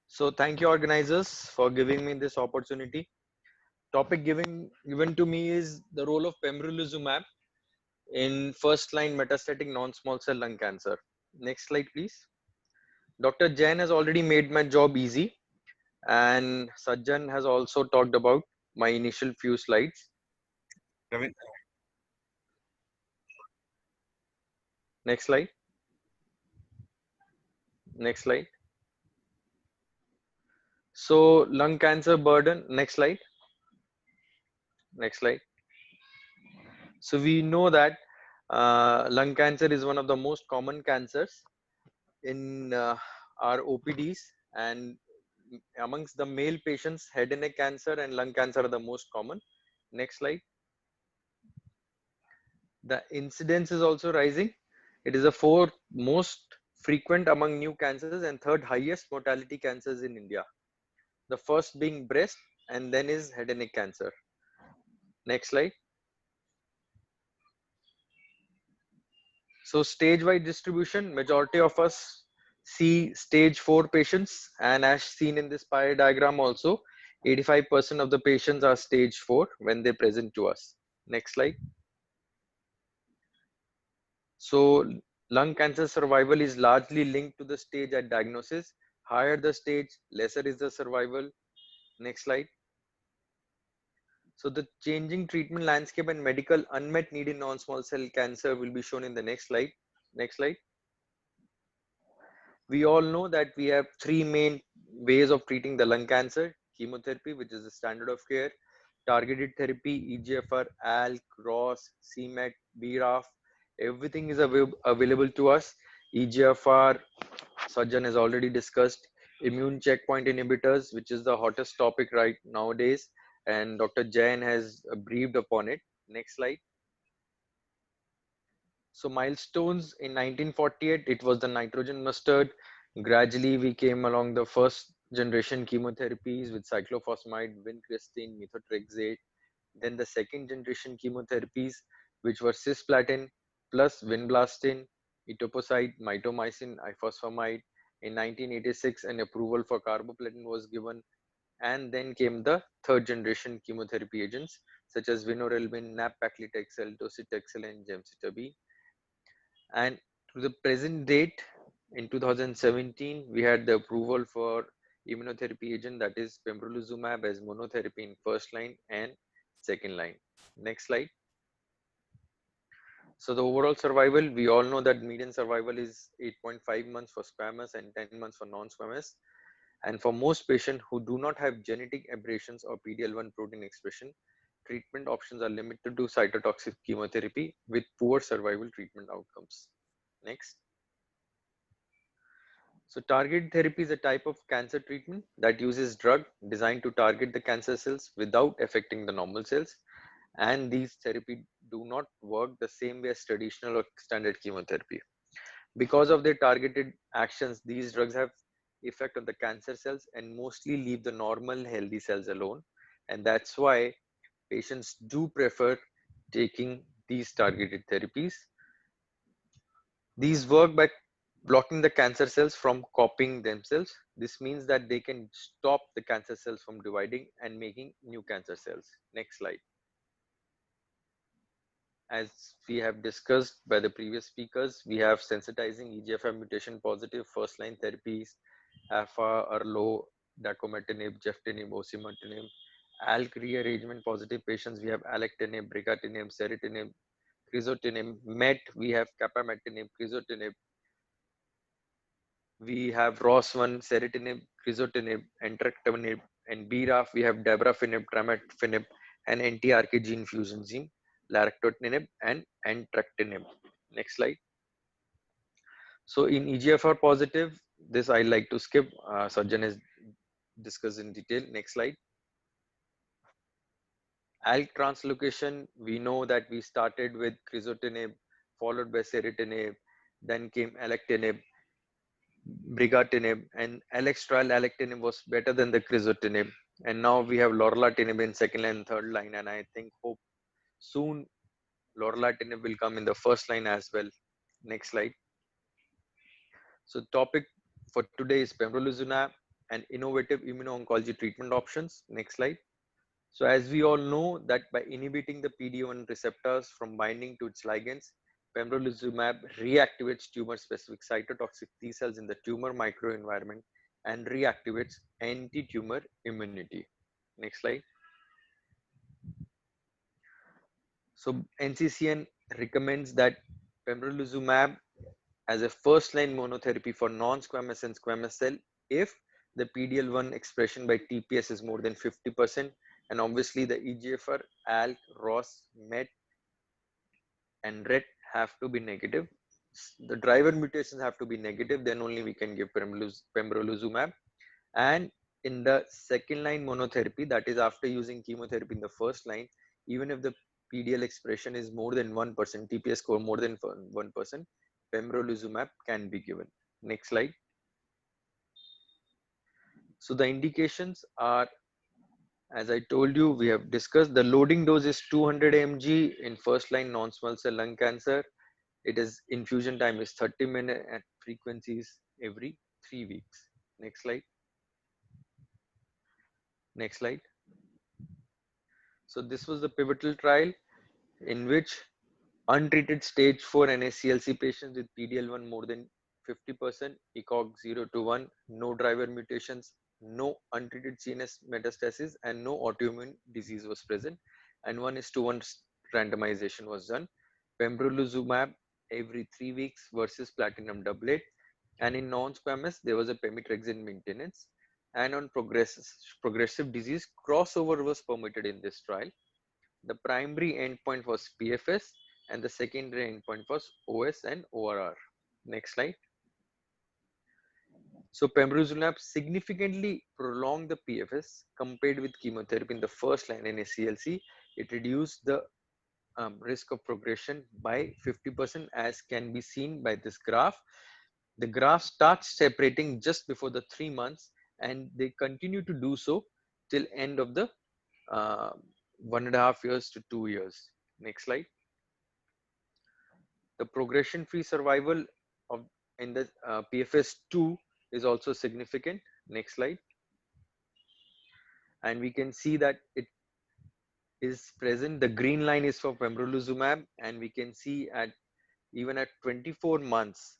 So thank you, organizers, for giving me this opportunity. Topic given to me is the role of pembrolizumab in first-line metastatic non-small cell lung cancer. Next slide, please. Dr. Jain has already made my job easy, and Sajjan has also talked about my initial few slides. Ravi. Next slide. Next slide. So lung cancer burden, next slide. Next slide. So we know that lung cancer is one of the most common cancers in our OPDs, and amongst the male patients, head and neck cancer and lung cancer are the most common. Next slide. The incidence is also rising. It is the fourth most frequent among new cancers and third highest mortality cancers in India. The first being breast and then is head and neck cancer. Next slide. So stage-wide distribution, majority of us see stage 4 patients, and as seen in this pie diagram also, 85% of the patients are stage 4 when they present to us. Next slide. So lung cancer survival is largely linked to the stage at diagnosis. Higher the stage, lesser is the survival. Next slide. So the changing treatment landscape and medical unmet need in non-small cell cancer will be shown in the next slide. Next slide. We all know that we have three main ways of treating the lung cancer: chemotherapy, which is the standard of care; targeted therapy, EGFR, ALK, ROS, CMET, BRAF, everything is available to us. EGFR, Sajjan has already discussed. Immune checkpoint inhibitors, which is the hottest topic right nowadays, and Dr. Jain has briefed upon it. Next slide. So milestones in 1948, it was the nitrogen mustard. Gradually, we came along the first generation chemotherapies with cyclophosphamide, vincristine, methotrexate. Then the second generation chemotherapies, which were cisplatin plus vinblastine, etoposide, mitomycin, ifosfamide. In 1986, an approval for carboplatin was given. And then came the third generation chemotherapy agents, such as vinorelbine, nab-paclitaxel, docetaxel, and gemcitabine. And to the present date, in 2017, we had the approval for immunotherapy agent, that is pembrolizumab, as monotherapy in first line and second line. Next slide. So the overall survival, we all know that median survival is 8.5 months for squamous and 10 months for non-squamous. And for most patients who do not have genetic aberrations or PD-L1 protein expression, treatment options are limited to cytotoxic chemotherapy with poor survival treatment outcomes. Next. So targeted therapy is a type of cancer treatment that uses drug designed to target the cancer cells without affecting the normal cells. And these therapy do not work the same way as traditional or standard chemotherapy. Because of their targeted actions, these drugs have effect on the cancer cells and mostly leave the normal healthy cells alone. And that's why patients do prefer taking these targeted therapies. These work by blocking the cancer cells from copying themselves. This means that they can stop the cancer cells from dividing and making new cancer cells. Next slide. As we have discussed by the previous speakers, we have sensitizing EGFR mutation positive first line therapies, AFA, Arlo, dacometinib, geftinib, osimertinib. ALK rearrangement positive patients, we have alectinib, brigatinib, ceritinib, crizotinib. MET, we have capmatinib, crizotinib. We have ROS1, ceritinib, crizotinib, entrectinib, and BRAF, we have dabrafenib, trametinib, and anti-RK gene fusion gene, laractotinib, and entrectinib. Next slide. So in EGFR positive, this I like to skip. Sajjan has discussed in detail. Next slide. ALK translocation, we know that we started with crizotinib, followed by ceritinib, then came alectinib, brigatinib, and ALEX trial alectinib was better than the crizotinib. And now we have lorlatinib in second line and third line, and I think hope soon lorlatinib will come in the first line as well. Next slide. So topic for today is pembrolizumab and innovative immuno-oncology treatment options. Next slide. So as we all know that by inhibiting the PD-1 receptors from binding to its ligands, pembrolizumab reactivates tumor-specific cytotoxic T cells in the tumor microenvironment and reactivates anti-tumor immunity. Next slide. So NCCN recommends that pembrolizumab as a first-line monotherapy for non-squamous and squamous cell if the PD-L1 expression by TPS is more than 50% and obviously the EGFR, ALK, ROS, MET, and RET have to be negative. The driver mutations have to be negative, then only we can give pembrolizumab. And in the second line monotherapy, that is after using chemotherapy in the first line, even if the PDL expression is more than 1%, TPS score more than 1%, pembrolizumab can be given. Next slide. So the indications are, as I told you, we have discussed, the loading dose is 200 mg in first line non-small cell lung cancer. It is infusion time is 30 minutes and frequencies every 3 weeks. Next slide. Next slide. So this was the pivotal trial in which untreated stage 4 NSCLC patients with PDL1 more than 50%, ECOG 0 to 1, no driver mutations, no untreated CNS metastasis, and no autoimmune disease was present. And 1:1 randomization was done. Pembrolizumab every 3 weeks versus platinum doublet. And in non-squamous, there was a pemetrexed maintenance. And on progressive disease, crossover was permitted in this trial. The primary endpoint was PFS and the secondary endpoint was OS and ORR. Next slide. So pembrolizumab significantly prolonged the PFS compared with chemotherapy in the first line NSCLC. It reduced the risk of progression by 50%, as can be seen by this graph. The graph starts separating just before the 3 months, and they continue to do so till end of the 1.5 years to 2 years. Next slide. The progression-free survival of in the PFS2 is also significant. Next slide. And we can see that it is present. The green line is for pembrolizumab, and we can see even at 24 months,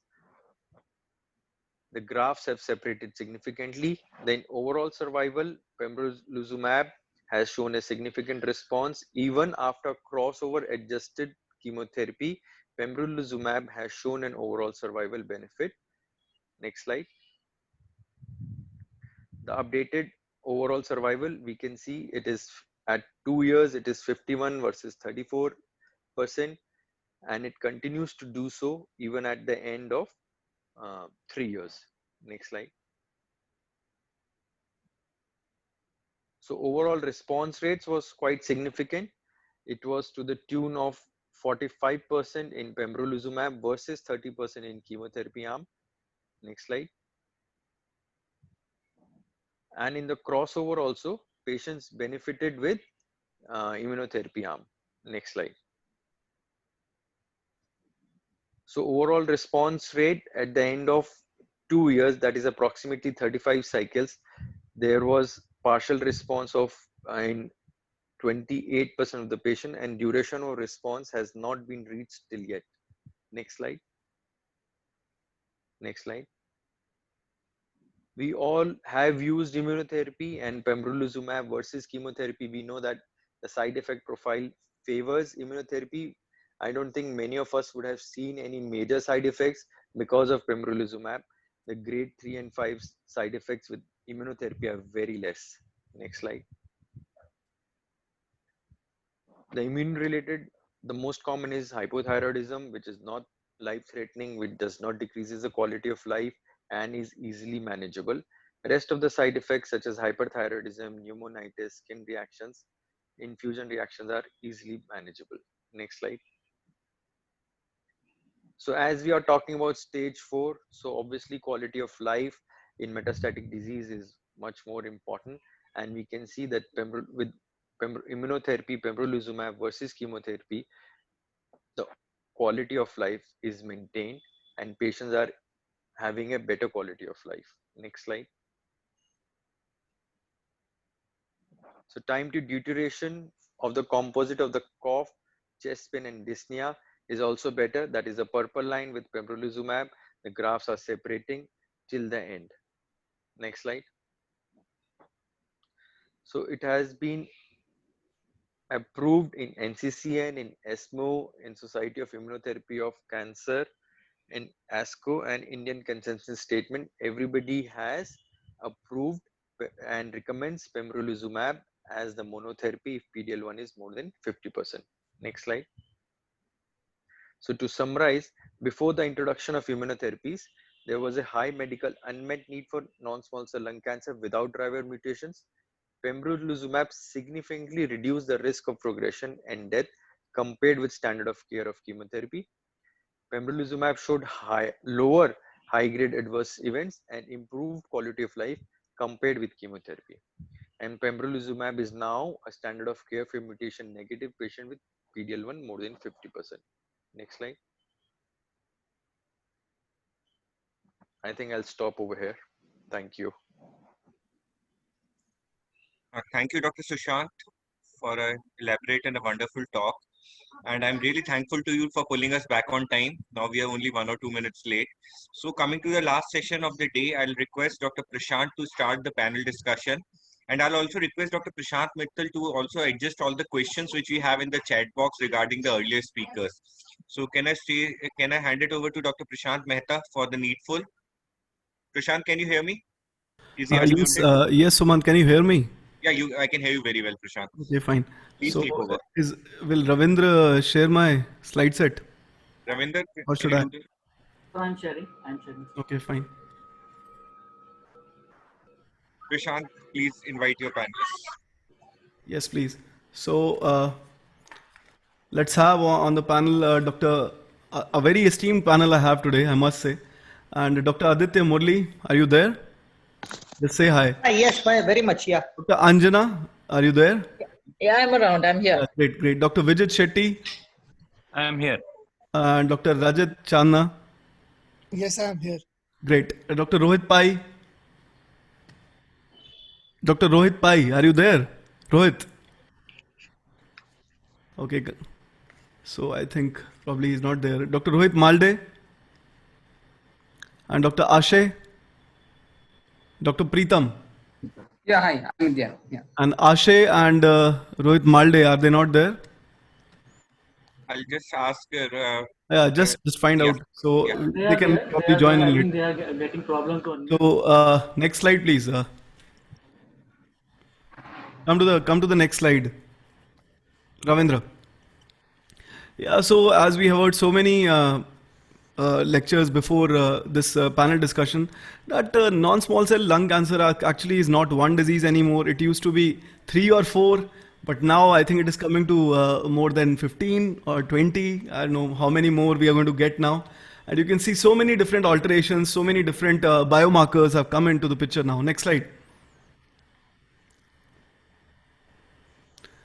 the graphs have separated significantly. Then overall survival, pembrolizumab has shown a significant response even after crossover adjusted chemotherapy. Pembrolizumab has shown an overall survival benefit. Next slide. The updated overall survival, we can see it is at 2 years, it is 51 versus 34%, and it continues to do so even at the end of 3 years. Next slide. So overall response rates was quite significant. It was to the tune of 45% in pembrolizumab versus 30% in chemotherapy arm. Next slide. And in the crossover also, patients benefited with immunotherapy arm. Next slide. So overall response rate at the end of 2 years, that is approximately 35 cycles, there was partial response of in 28% of the patient, and duration of response has not been reached till yet. Next slide. Next slide. We all have used immunotherapy, and pembrolizumab versus chemotherapy, we know that the side effect profile favors immunotherapy. I don't think many of us would have seen any major side effects because of pembrolizumab. The grade 3 and 5 side effects with immunotherapy are very less. Next slide. The immune related, the most common is hypothyroidism, which is not life threatening, which does not decreases the quality of life and is easily manageable. Rest of the side effects such as hyperthyroidism, pneumonitis, skin reactions, infusion reactions are easily manageable. Next slide. So as we are talking about stage 4, so obviously quality of life in metastatic disease is much more important, and we can see that with immunotherapy, pembrolizumab versus chemotherapy, the quality of life is maintained and patients are having a better quality of life. Next slide. So time to deuteration of the composite of the cough, chest pain and dyspnea is also better. That is a purple line with pembrolizumab. The graphs are separating till the end. Next slide. So it has been approved in NCCN, in ESMO, in Society of Immunotherapy of Cancer, in ASCO and Indian consensus statement. Everybody has approved and recommends pembrolizumab as the monotherapy if PD-L1 is more than 50%. Next slide. So to summarize, before the introduction of immunotherapies, there was a high medical unmet need for non-small cell lung cancer without driver mutations. Pembrolizumab significantly reduced the risk of progression and death compared with standard of care of chemotherapy. Pembrolizumab showed lower high-grade adverse events and improved quality of life compared with chemotherapy. And pembrolizumab is now a standard of care for mutation-negative patient with PD-L1 more than 50%. Next slide. I think I'll stop over here. Thank you. Thank you, Dr. Sushant, for an elaborate and a wonderful talk. And I'm really thankful to you for pulling us back on time. Now we are only 1 or 2 minutes late. So coming to the last session of the day, I'll request Dr. Prashant to start the panel discussion. And I'll also request Dr. Prashant Mittal to also adjust all the questions which we have in the chat box regarding the earlier speakers. So can I hand it over to Dr. Prashant Mehta for the needful? Prashant, can you hear me? Is he unmuted? Yes, Sumant, can you hear me? Yeah, I can hear you very well, Prashant. Okay, fine. Please So, take over. will Ravindra share my slide set? Ravinder, Or should can I? you do this? I'm sharing. Okay, fine. Prashant, please invite your panelists. Yes, please. So, let's have on the panel Dr. A very esteemed panel I have today, I must say. And Dr. Aditya Murli, are you there? Just say hi. Yes, very much. Yeah. Dr. Anjana, are you there? Yeah, I'm around. I'm here. Great, great. Dr. Vijit Shetty. I am here. And Dr. Rajat Channa. Yes, I am here. Great. Dr. Rohit Pai. Dr. Rohit Pai, are you there? Rohit. Okay. So I think probably he's not there. Dr. Rohit Malde. And Dr. Ashay. Dr. Preetam. Yeah, hi, I'm there. Yeah. And Ashay and Rohit Malde, are they not there? I'll just ask. Yeah, just find out. So they can probably join in later. They are getting problem to unmute. So next slide, please. Come to the next slide, Ravindra. Yeah. So as we have heard so many lectures before this panel discussion, that non-small cell lung cancer actually is not one disease anymore. It used to be 3 or 4, but now I think it is coming to more than 15 or 20. I don't know how many more we are going to get now. And you can see so many different alterations, so many different biomarkers have come into the picture now. Next slide.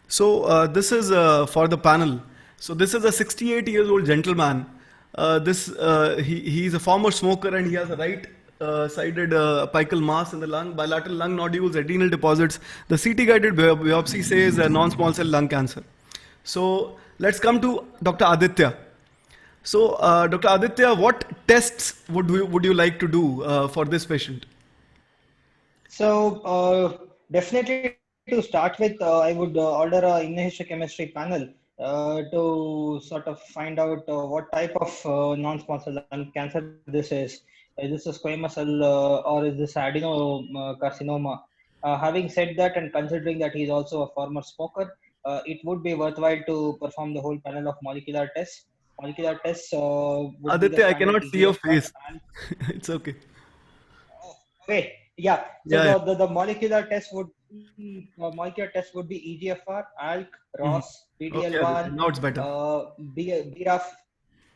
So this is for the panel. So this is a 68-year-old gentleman. He's a former smoker and he has a right-sided apical mass in the lung, bilateral lung nodules, adrenal deposits. The CT-guided biopsy says non-small cell lung cancer. So let's come to Dr. Aditya. So Dr. Aditya, what tests would you like to do for this patient? So definitely to start with, I would order a immunohistochemistry panel to sort of find out what type of non-small cell lung cancer this is. Is this a squamous cell or is this adenocarcinoma? Having said that and considering that he is also a former smoker, it would be worthwhile to perform the whole panel of molecular tests. Molecular tests. Aditya, I cannot see your face. It's okay. Okay. Yeah. So Yeah. The molecular test would be EGFR, ALK, ROS, PD-L1. Okay, now it's better. BRAF.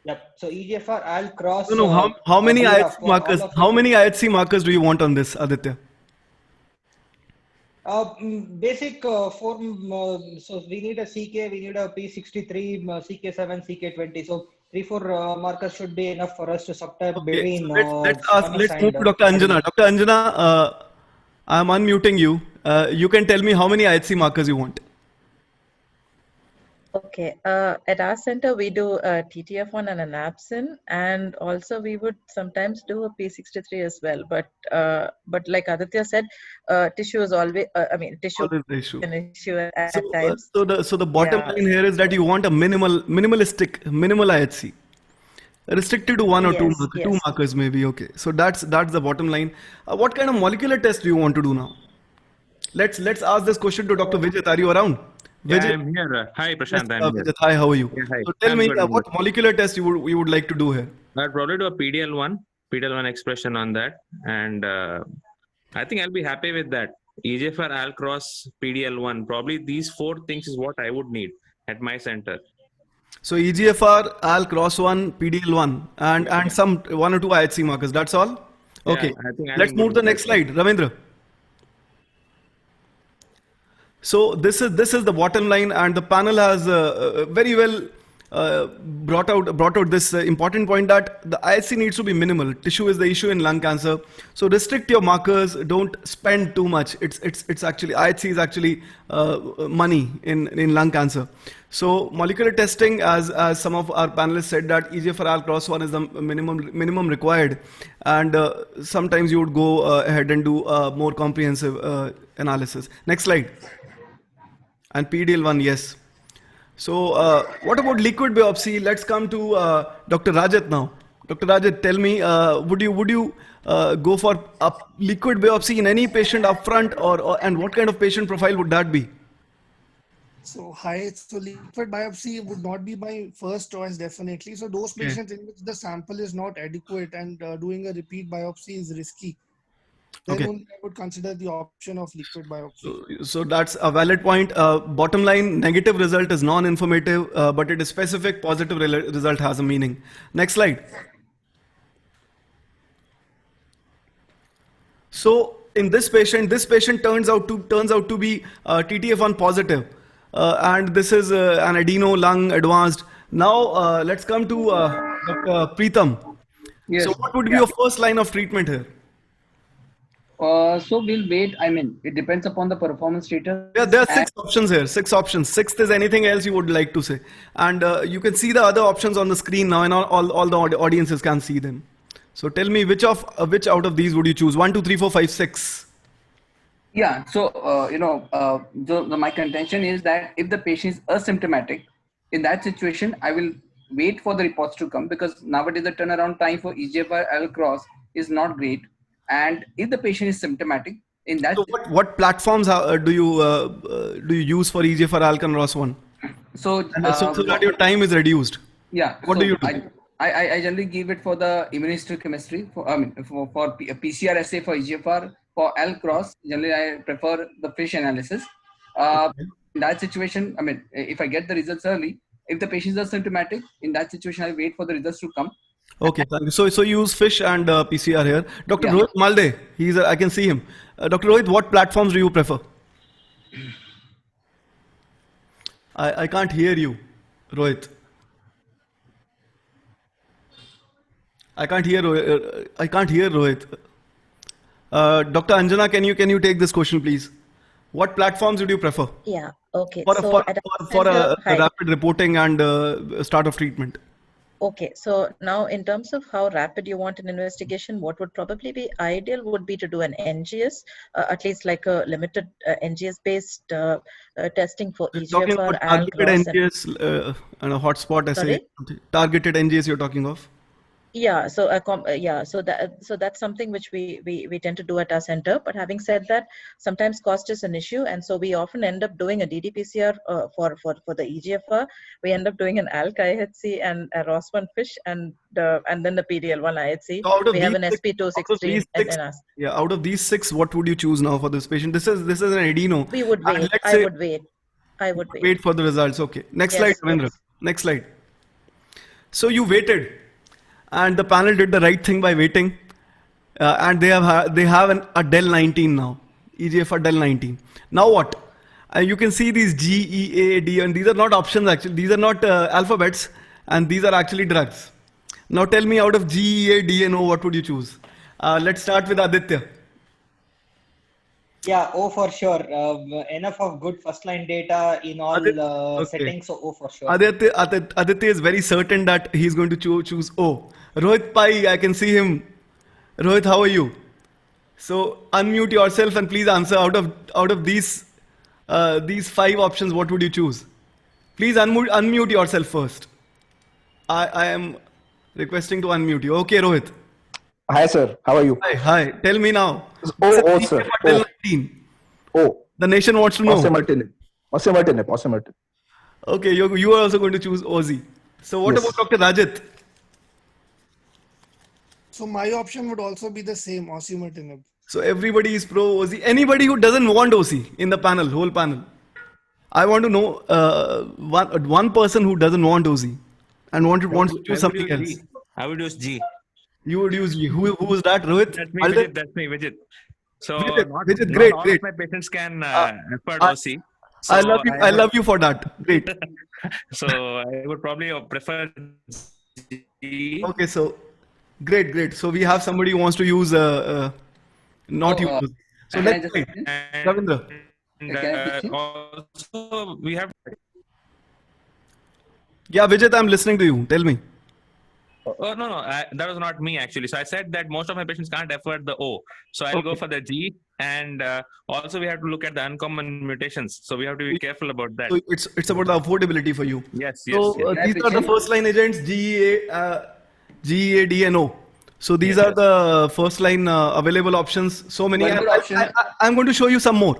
Yep. So EGFR, ALK, ROS. No. How many BRAF, IHC markers? How many IHC markers do you want on this, Aditya? Basic form. So we need a CK, we need a P63, CK7, CK20. So 3-4 markers should be enough for us to subtype between. Let's move to Dr. Anjana. Dr. Anjana, I'm unmuting you. You can tell me how many IHC markers you want. Okay. At our center, we do a TTF1 and an APSIN, and also we would sometimes do a P63 as well. But like Aditya said, tissue is always. Tissue is an issue at times. So the bottom line here is that you want a minimal IHC, restricted to 1 or 2 markers, 2 markers maybe. Okay. So that's the bottom line. What kind of molecular test do you want to do now? Let's ask this question to Dr. Vijay. Are you around? Yeah, Vijay? I'm here. Hi, Yes, Prashant. I'm here. Vijay, hi, how are you? Yeah, hi. So tell I'm me good. I'm what good. molecular test you would like to do here? I'll probably do a PDL1 expression on that, and I think I'll be happy with that. EGFR, Al cross, PDL1. Probably these 4 things is what I would need at my center. So EGFR, AL cross 1, PDL1, and some 1 or 2 IHC markers. That's all. Yeah, Okay. I think Let's move to the next slide, Ravindra. So this is the bottom line, and the panel has very well brought out this important point that the IHC needs to be minimal. Tissue is the issue in lung cancer, so restrict your markers. Don't spend too much. It's actually IHC is actually money in lung cancer. So molecular testing, as some of our panelists said, that EGFR Al cross 1 is the minimum required, and sometimes you would go ahead and do a more comprehensive analysis. Next slide. And PDL1, yes. So what about liquid biopsy? Let's come to Dr. Rajat now. Dr. Rajat, tell me, would you go for a liquid biopsy in any patient upfront, and what kind of patient profile would that be? So liquid biopsy would not be my first choice, definitely. So those patients in which the sample is not adequate and doing a repeat biopsy is risky, then only I would consider the option of liquid biopsy. So that's a valid point. Bottom line, negative result is non-informative, but it is specific. Positive result has a meaning. Next slide. So in this patient turns out to be TTF1 positive, and this is an adeno lung advanced. Now let's come to Dr. Preetham. Yes. So what would be your first line of treatment here? So we'll wait. I mean, it depends upon the performance status. Yeah, there are 6 options here. 6 options. 6th is anything else you would like to say, and you can see the other options on the screen now, and all the audiences can see them. So tell me which out of these would you choose? 1, 2, 3, 4, 5, 6. Yeah. So my contention is that if the patient is asymptomatic, in that situation, I will wait for the reports to come, because nowadays the turnaround time for EGFR Al cross is not great. And if the patient is symptomatic, in that. So what platforms do you use for EGFR Al cross 1? So that your time is reduced. Yeah. What do you do? I generally give it for the immunohistochemistry for PCR assay for EGFR. For Al cross, generally I prefer the FISH analysis. In that situation, I mean, if I get the results early, if the patients are symptomatic, in that situation I wait for the results to come. Okay, thank you. So you use FISH and PCR here. Dr. Rohit Malde, I can see him. Dr. Rohit, what platforms do you prefer? I can't hear you, Rohit. I can't hear Rohit. Dr. Anjana, can you take this question, please? What platforms would you prefer? Yeah. Okay. For a rapid reporting and start of treatment. Okay, so now in terms of how rapid you want an investigation, what would probably be ideal would be to do an NGS, at least like a limited NGS-based testing for EGFR. Targeted NGS and a hotspot assay. Targeted NGS you're talking of? Yeah, so that's something which we tend to do at our center. But having said that, sometimes cost is an issue, and so we often end up doing a ddPCR for the EGFR. We end up doing an ALK IHC and a ROS1 FISH, and then the PDL1 IHC. So we have an SP263 and yeah, out of these 6, what would you choose now for this patient? This is an adeno. We would wait. I would wait. Wait for the results. Okay. Next slide, Ravindra. Yes. Next slide. So you waited. And the panel did the right thing by waiting, and they have a DEL 19 now, EGFR DEL 19. Now what? You can see these G, E, A, D, and these are not options actually. These are not alphabets, and these are actually drugs. Now tell me, out of G, E, A, D, and O, what would you choose? Let's start with Aditya. Yeah, O for sure. Enough of good first line data in all settings, so O for sure. Aditya is very certain that he's going to choose O. Rohit Pai, I can see him. Rohit, how are you? So unmute yourself and please answer. Out of these 5 options, what would you choose? Please unmute yourself first. I am requesting to unmute you. Okay, Rohit. Hi, sir. How are you? Hi. Tell me now. Oh, sir. Oh, The nation wants to know. osimertinib. Okay, you are also going to choose Aussie. So what Yes. about Dr. Rajat? So my option would also be the same, osimertinib. So everybody is pro Aussie. Anybody who doesn't want OC in the panel, whole panel. I want to know one person who doesn't want OC and wants to choose something else. I would use G. You would use G. Who is that? Rohit? That's me, Malde? Vijit. That's me, Vijit. So Vijit, not great, all great. of my patients can afford OC. So I love you. I love you for that. Great. So I would probably prefer G. Okay, so great. So we have somebody who wants to use not use. So can I let's just- wait. And, Ravindra. also we have Yeah, Vijit, I'm listening to you. Tell me. Oh no, that was not me actually. So I said that most of my patients can't afford the O, so I'll go for the G. And also we have to look at the uncommon mutations, so we have to be careful about that. So it's about the affordability for you. Yes, So yes. these are the first line agents GEA, D, and O. So these are the first line available options. So many. One more option. I'm going to show you some more.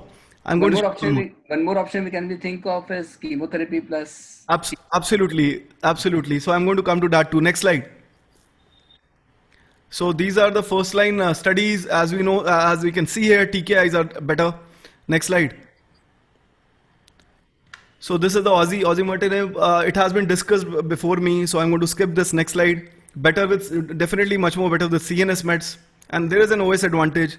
I'm going One to more show you some more. option. One more option we can think of is chemotherapy plus. Absolutely. So I'm going to come to that too. Next slide. So these are the first line studies. As we know, as we can see here, TKIs are better. Next slide. So this is the osimertinib. It has been discussed before me, so I'm going to skip this. Next slide. Better with, definitely much more better with CNS meds, and there is an OS advantage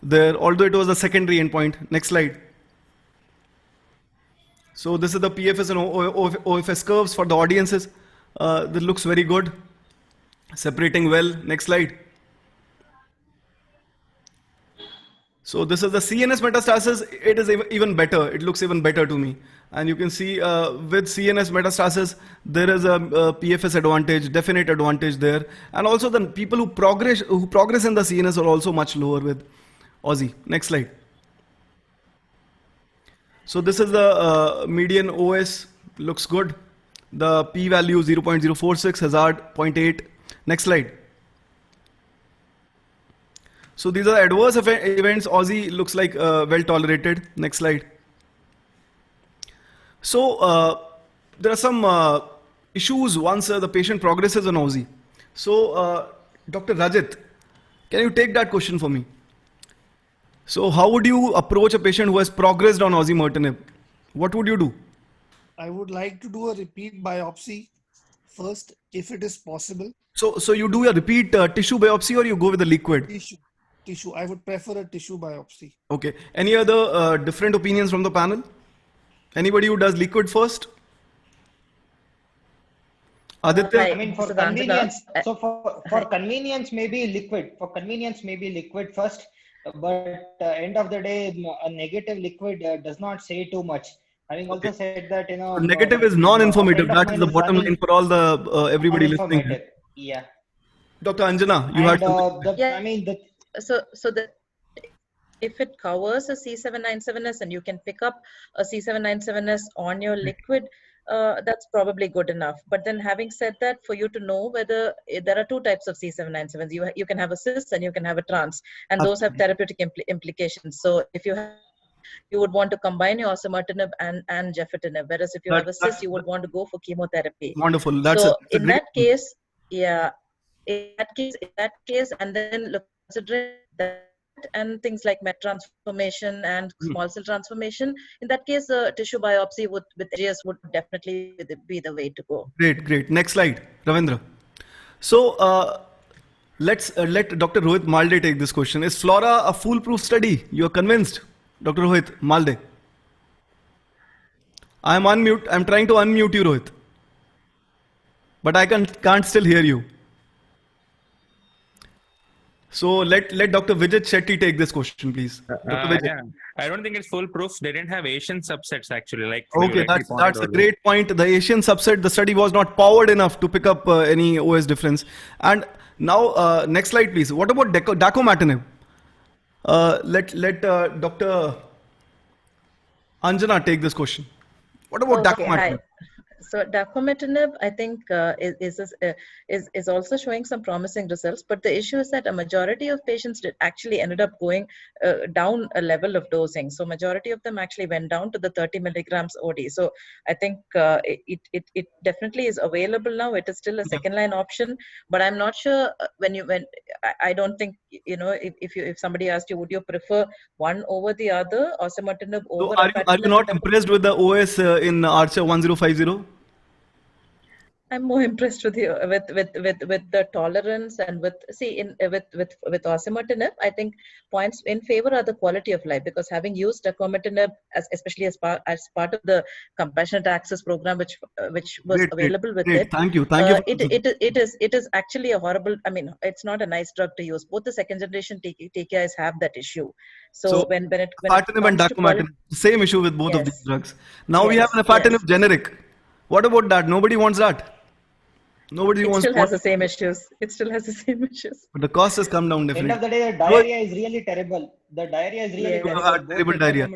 there, although it was a secondary endpoint. Next slide. So this is the PFS and OFS curves for the audiences. That looks very good, separating well. Next slide. So this is the CNS metastasis. It is even better. It looks even better to me. And you can see with CNS metastasis, there is a PFS advantage, definite advantage there. And also the people who progress in the CNS are also much lower with Aussie. Next slide. So this is the median OS, looks good. The p-value 0.046, hazard 0.8. Next slide. So these are adverse events. Aussie looks like well tolerated. Next slide. So there are some issues once the patient progresses on Aussie. So Dr. Rajat, can you take that question for me? So how would you approach a patient who has progressed on osimertinib? What would you do? I would like to do a repeat biopsy first, if it is possible. So you do a repeat tissue biopsy or you go with the liquid? Tissue. I would prefer a tissue biopsy. Okay. Any other different opinions from the panel? Anybody who does liquid first? Aditya? I mean, for convenience. So for convenience, maybe liquid. For convenience, maybe liquid first. But end of the day, a negative liquid does not say too much. Having also said that, Negative is non-informative. That is the bottom line for all the everybody listening. Yeah. Dr. Anjana, you had if it covers a C797S and you can pick up a C797S on your liquid, that's probably good enough. But then having said that, for you to know whether there are two types of C797s, you can have a cis and you can have a trans, and those have therapeutic implications. So if you would want to combine your osimertinib and gefitinib, whereas if you have a cis, you would want to go for chemotherapy. Wonderful. That's so in that case, in that case, and then look, considering that and things like MET transformation and small cell transformation, in that case, tissue biopsy with AGS would definitely be the way to go. Great. Next slide, Ravindra. So let's let Dr. Rohit Malde take this question. Is FLORA a foolproof study? You are convinced, Dr. Rohit Malde? I'm trying to unmute you, Rohit, but I can't still hear you. So let Dr. Vijit Shetty take this question, please. I don't think it's foolproof. They didn't have Asian subsets actually. Okay, that's a great point. The Asian subset, the study was not powered enough to pick up any OS difference. And now, next slide, please. What about dacomatinib? Let Dr. Anjana take this question. What about dacomatinib? So dacometinib, I think, is also showing some promising results. But the issue is that a majority of patients actually ended up going down a level of dosing. So majority of them actually went down to the 30 milligrams OD. So I think it definitely is available now. It is still a second line option, but I'm not sure I don't think, you know, if somebody asked you, would you prefer one over the other, osimertinib over So are you not impressed with the OS in Archer 1050? I'm more impressed with the tolerance and with osimertinib. I think points in favor are the quality of life, because having used dacometinib especially as part of the compassionate access program, which was available with it. Thank you. It is actually a horrible. I mean, it's not a nice drug to use. Both the second generation TKIs have that issue. So when it afatinib and dacometinib, same issue with both of these drugs. Now we have an afatinib yes. generic. What about that? Nobody wants that. Nobody wants. It still has the same issues. But the cost has come down definitely. End of the day, the diarrhea is really terrible. The diarrhea is really terrible. Terrible diarrhea.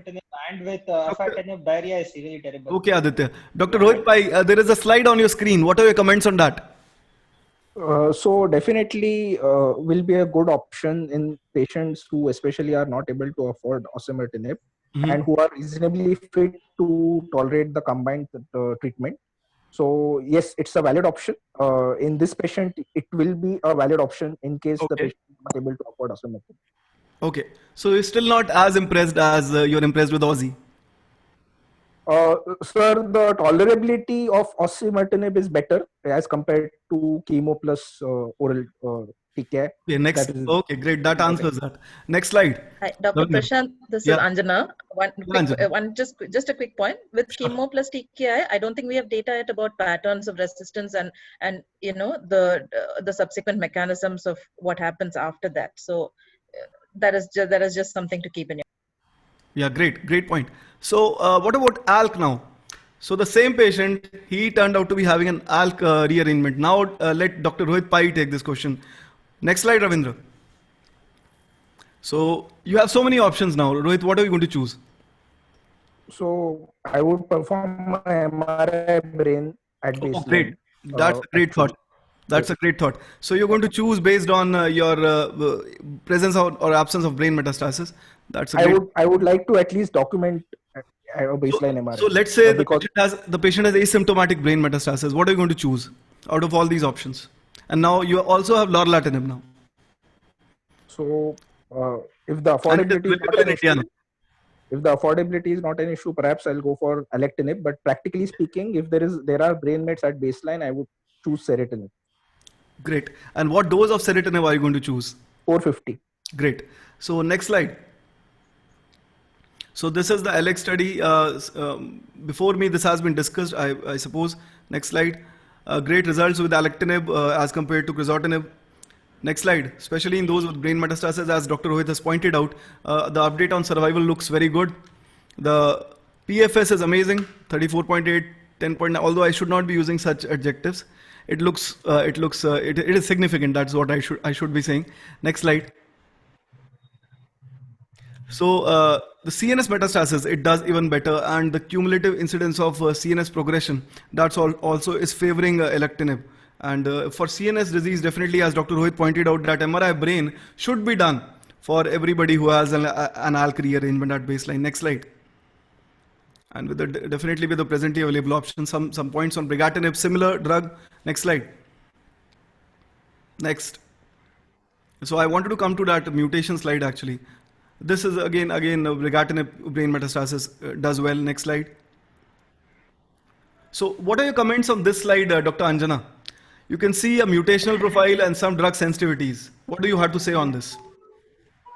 And with afatinib, diarrhea is really terrible. Okay, Aditya. Dr. Rohit Pai, there is a slide on your screen. What are your comments on that? So definitely will be a good option in patients who especially are not able to afford osimertinib and who are reasonably fit to tolerate the combined treatment. So yes, it's a valid option. In this patient, it will be a valid option in case the patient is not able to afford osimertinib. Okay, so you're still not as impressed as you're impressed with Aussie. Sir, the tolerability of osimertinib is better as compared to chemo plus oral TKI. Okay, next. Okay, great. That answers that. Next slide. Hi, Dr. Prashant, this is Anjana. Just a quick point. With chemo plus TKI, I don't think we have data yet about patterns of resistance and you know the subsequent mechanisms of what happens after that. So that is just something to keep in your. Yeah, great point. So what about ALK now? So the same patient, he turned out to be having an ALK rearrangement. Now let Dr. Rohit Pai take this question. Next slide, Ravindra. So you have so many options now. Rohit, what are you going to choose? So I would perform my MRI brain at baseline. Oh, great. That's a great thought. That's a great thought. So you're going to choose based on your presence or absence of brain metastasis. That's a great. I would like to at least document a baseline MRI. So let's say the patient has asymptomatic brain metastasis. What are you going to choose out of all these options? And now you also have lorlatinib now. So if the affordability is not an issue, perhaps I'll go for alectinib. But practically speaking, if there are brain mets at baseline, I would choose ceritinib. Great. And what dose of ceritinib are you going to choose? 450. Great. So next slide. So this is the ALEX study. Before me, this has been discussed, I suppose. Next slide. Great results with alectinib as compared to crizotinib. Next slide. Especially in those with brain metastasis, as Dr. Rohit has pointed out, the update on survival looks very good. The PFS is amazing, 34.8, 10.9. Although I should not be using such adjectives, it is significant. That's what I should be saying. Next slide. So the CNS metastasis, it does even better, and the cumulative incidence of CNS progression, that's also is favoring alectinib. And for CNS disease, definitely, as Dr. Rohit pointed out, that MRI brain should be done for everybody who has an ALK rearrangement at baseline. Next slide. And definitely with the presently available options, some points on brigatinib, similar drug. Next slide. Next. So I wanted to come to that mutation slide actually. This is again brigatinib brain metastasis does well. Next slide. So what are your comments on this slide, Dr. Anjana? You can see a mutational profile and some drug sensitivities. What do you have to say on this?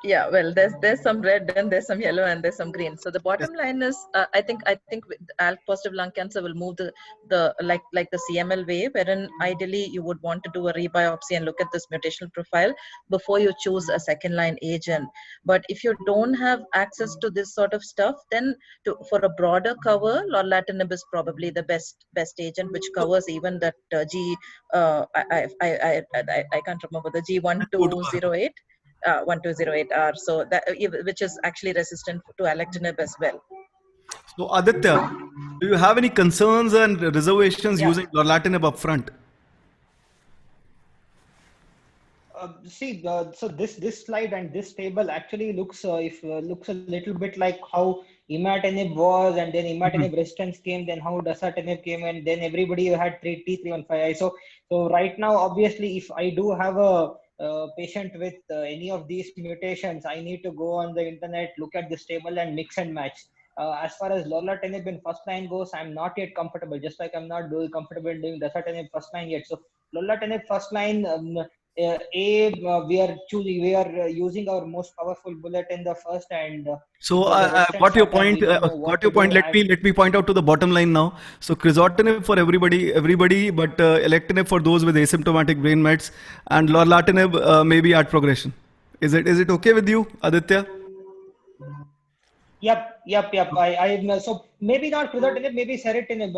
Yeah, well, there's some red and there's some yellow and there's some green. So the bottom line is, I think ALK positive lung cancer will move the CML way, wherein ideally you would want to do a rebiopsy and look at this mutational profile before you choose a second line agent. But if you don't have access to this sort of stuff, then for a broader cover, lorlatinib is probably the best agent, which covers even that I can't remember the G1208. 1208R, so that which is actually resistant to alectinib as well. So Aditya, do you have any concerns and reservations using lorlatinib upfront? So this slide and this table actually looks looks a little bit like how imatinib was, and then imatinib resistance came, then how dasatinib came, and then everybody had T315I. So right now, obviously, if I do have a patient with any of these mutations, I need to go on the internet, look at this table, and mix and match. As far as lorlatinib in first line goes, I'm not yet comfortable. Just like I'm not comfortable doing dasatinib first line yet. So lorlatinib first line. We are using our most powerful bullet in the first, and so got your point. Got your point. Let me point out to the bottom line now. So crizotinib for everybody, but alectinib for those with asymptomatic brain mets, and lorlatinib maybe at progression. Is it okay with you, Aditya? Yep. So maybe not crizotinib, maybe ceritinib.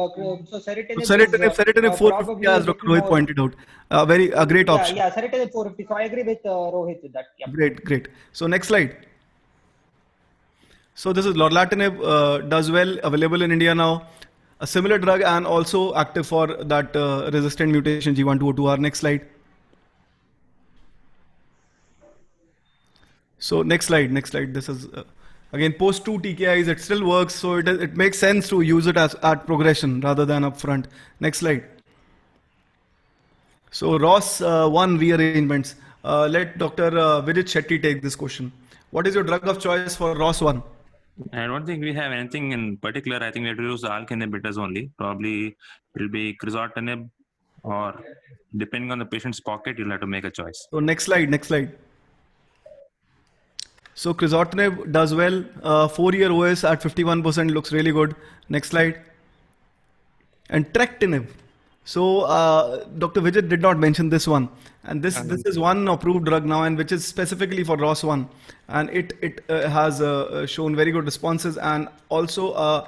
So ceritinib. Ceritinib 450, as Dr. Rohit pointed out. A great option. Yeah, ceritinib 450. So I agree with Rohit with that. Yep. Great. So next slide. So this is lorlatinib, does well, available in India now. A similar drug and also active for that resistant mutation G1202R. Next slide. So next slide. This is again post 2 TKIs. It still works, so it makes sense to use it as at progression rather than upfront. Next slide. So ROS1 rearrangements. Let Dr. Vijit Shetty take this question. What is your drug of choice for ROS1? I don't think we have anything in particular. I think we have to use the ALK inhibitors only. Probably it will be crizotinib, or depending on the patient's pocket, you'll have to make a choice. So next slide. So crizotinib does well. 4-year OS at 51% looks really good. Next slide. And entrectinib. So Dr. Vijit did not mention this one, and this is one approved drug now, and which is specifically for ROS1, and it has shown very good responses, and also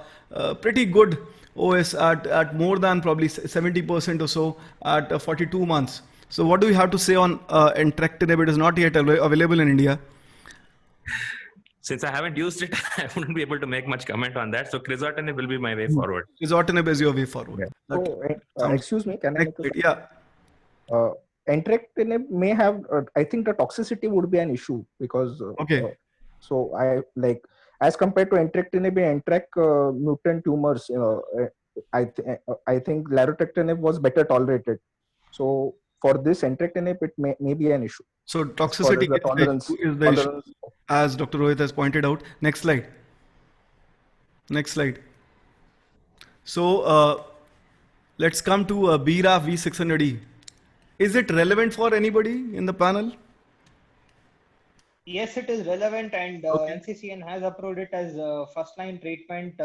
pretty good OS at more than probably 70% or so at 42 months. So what do you have to say on entrectinib? It is not yet available in India. Since I haven't used it, I wouldn't be able to make much comment on that. So crizotinib will be my way forward. Crizotinib is your way forward. Excuse me, can I make a entrectinib may have, I think the toxicity would be an issue because so I like, as compared to entrectinib in NTRK mutant tumors, I think larotrectinib was better tolerated. So for this entrectinib, it may be an issue. So toxicity is the issue, as Dr. Rohit has pointed out. Next slide. So let's come to BRAF V600E. Is it relevant for anybody in the panel? Yes, it is relevant, and NCCN has approved it as first-line treatment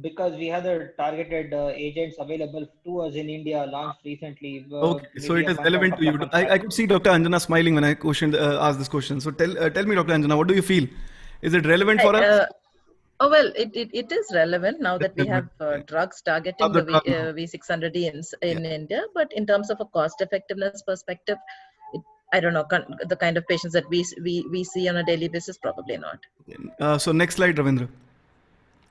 because we have the targeted agents available to us in India, launched recently. Okay, so it is relevant to you. I could see Dr. Anjana smiling when I asked this question. So tell me, Dr. Anjana, what do you feel? Is it relevant for us? Oh, well, it is relevant now that we have drugs targeting the V600E in India, but in terms of a cost effectiveness perspective, I don't know, the kind of patients that we see on a daily basis, probably not. So next slide, Ravindra.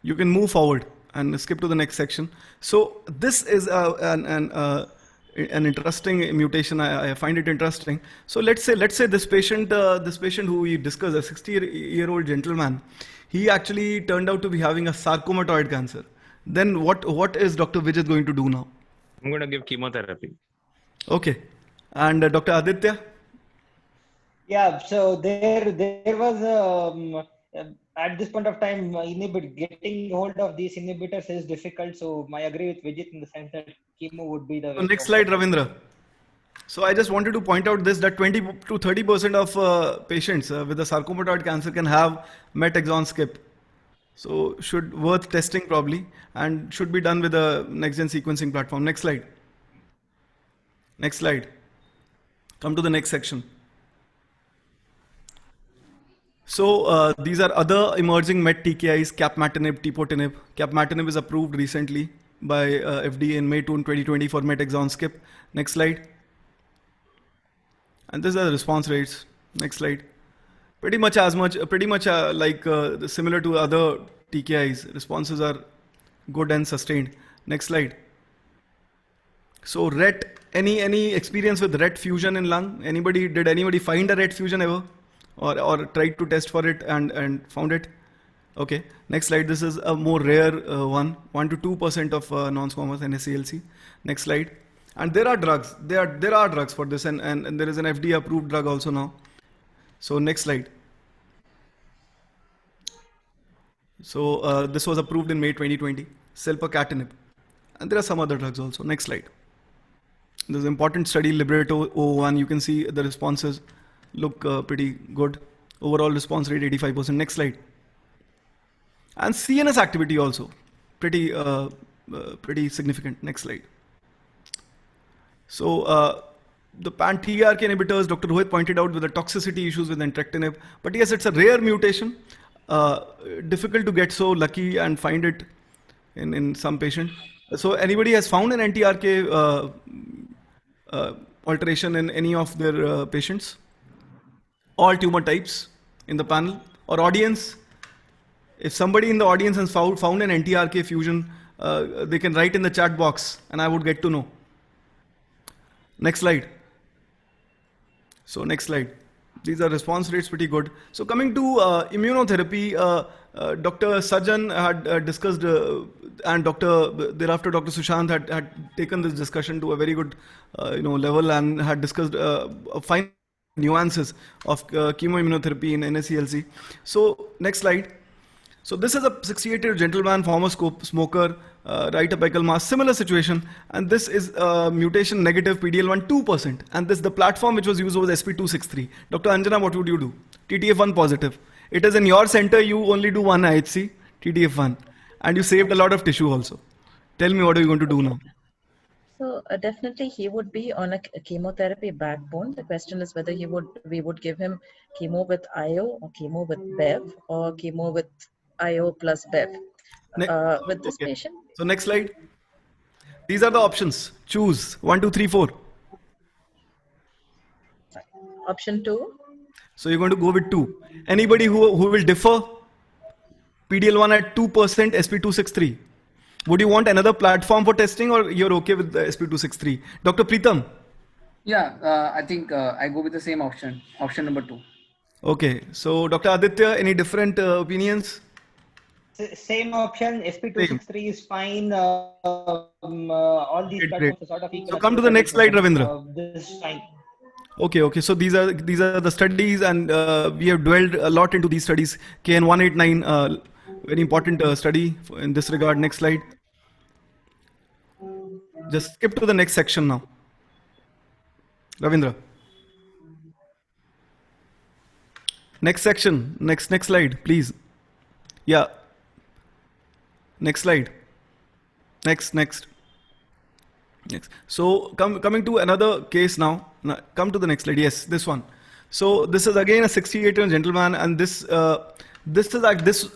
You can move forward and skip to the next section. So this is an interesting mutation. I find it interesting. So let's say this patient who we discussed, a 60-year-old gentleman, he actually turned out to be having a sarcomatoid cancer. Then what is Dr. Vijit going to do now? I'm going to give chemotherapy. Okay. And Dr. Aditya? Yeah, so there was at this point of time, getting hold of these inhibitors is difficult. So I agree with Vijit in the sense that chemo would be the way. So next slide, Ravindra. So I just wanted to point out this, that 20 to 30% of patients with a sarcomatoid cancer can have MET exon skip. So worth testing probably, and should be done with a next-gen sequencing platform. Next slide. Come to the next section. So these are other emerging MET TKIs, capmatinib, tepotinib. Capmatinib is approved recently by FDA in May 2020 for MET exon skip. Next slide. And these are the response rates. Next slide. Pretty much similar to other TKIs. Responses are good and sustained. Next slide. So RET, any experience with RET fusion in lung? Did anybody find a RET fusion ever? Or tried to test for it and found it? Okay, next slide. This is a more rare one, 1 to 2% of non-squamous NSCLC. Next slide. And there are drugs. There are drugs for this, and there is an FDA approved drug also now. So next slide. So this was approved in May 2020, selpercatinib. And there are some other drugs also. Next slide. There's an important study, Libretto 01. You can see the responses look pretty good. Overall response rate 85%. Next slide. And CNS activity also pretty significant. Next slide. So the pan-TRK inhibitors, Dr. Rohit pointed out with the toxicity issues with entrectinib. But yes, it's a rare mutation. Difficult to get so lucky and find it in some patient. So anybody has found an NTRK alteration in any of their patients? All tumor types in the panel or audience? If somebody in the audience has found an NTRK fusion, they can write in the chat box and I would get to know. Next slide. So next slide. These are response rates pretty good. So coming to immunotherapy, Dr. Sajjan had discussed and thereafter Dr. Sushant had taken this discussion to a very good level and had discussed fine nuances of chemoimmunotherapy in NSCLC. So next slide. So this is a 68-year gentleman, former smoker, right apical mass, similar situation, and this is mutation negative PD-L1 2%, and the platform which was used was SP263. Dr. Anjana, what would you do? TTF1 positive. It is in your center, you only do one IHC, TTF1, and you saved a lot of tissue also. Tell me, what are you going to do now? So definitely he would be on a chemotherapy backbone. The question is whether we would give him chemo with IO or chemo with BEV or chemo with IO plus BEV with this patient. So next slide. These are the options. Choose 1, 2, 3, 4. Option 2. So you're going to go with 2. Anybody who will differ? PD-L1 at 2%, SP263. Would you want another platform for testing or you're okay with the SP263? Dr. Preetham? Yeah, I think I go with the same option number 2. Okay, so Dr. Aditya, any different opinions? Same option, SP263 is fine. All these platforms are sort of equal. So come to the next slide, Ravindra. This is fine. Okay. So these are the studies, and we have dwelled a lot into these studies. KN189, very important study in this regard. Next slide. Just skip to the next section now. Ravindra. Next section. Next slide, please. Yeah. Next slide. Next. So coming to another case now. Come to the next slide. Yes, this one. So this is again a 68-year gentleman, and this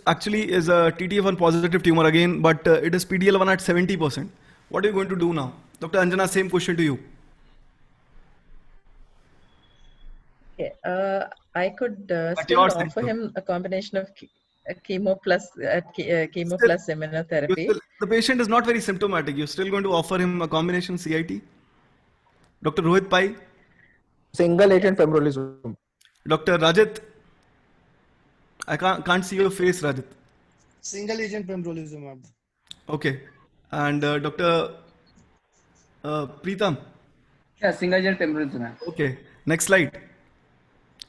actually is a TTF1 positive tumor again, but it is PD-L1 at 70%. What are you going to do now? Dr. Anjana, same question to you. Okay, I could still offer him a combination of chemo plus immunotherapy. The patient is not very symptomatic. You're still going to offer him a combination CIT? Dr. Rohit Pai? Single agent pembrolizumab. Dr. Rajat? I can't see your face, Rajat. Single agent pembrolizumab. Okay. And Dr. Preetham? Yeah, single agent pembrolizumab. Okay. Next slide.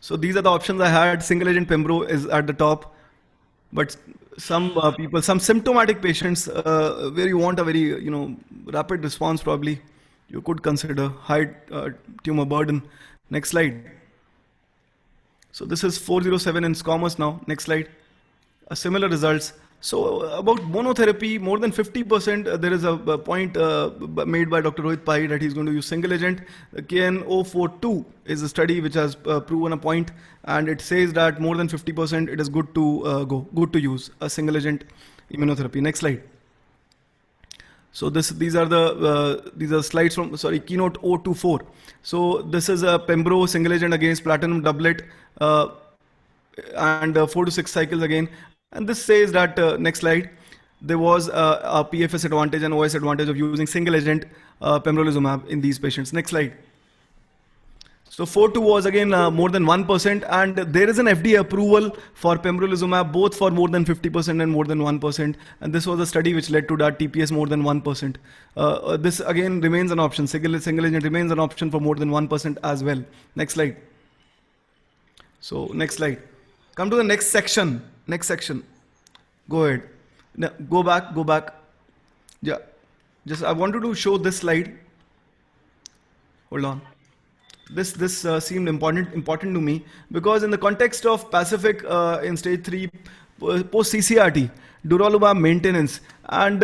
So these are the options I had. Single agent pembro is at the top. But some people, some symptomatic patients where you want a very, rapid response, probably you could consider high tumor burden. Next slide. So this is 407 in squamous now. Next slide. Similar results. So about monotherapy, more than 50%, there is a point made by Dr. Rohit Pai that he's going to use single agent. KN042 is a study which has proven a point, and it says that more than 50% it is good to use a single agent immunotherapy. Next slide. So these are slides from Keynote 024. So this is a pembro single agent against platinum doublet. and 4 to 6 cycles again. And this says that, next slide, there was a PFS advantage and OS advantage of using single agent pembrolizumab in these patients. Next slide. So 4-2 was again more than 1%, and there is an FDA approval for pembrolizumab both for more than 50% and more than 1%. And this was a study which led to that TPS more than 1%. This again remains an option. Single agent remains an option for more than 1% as well. Next slide. So next slide. Come to the next section. Next section. Go ahead. Now, go back. Yeah. Just I wanted to show this slide. Hold on. This seemed important to me because in the context of Pacific in stage 3 post CCRT, durvalumab maintenance, and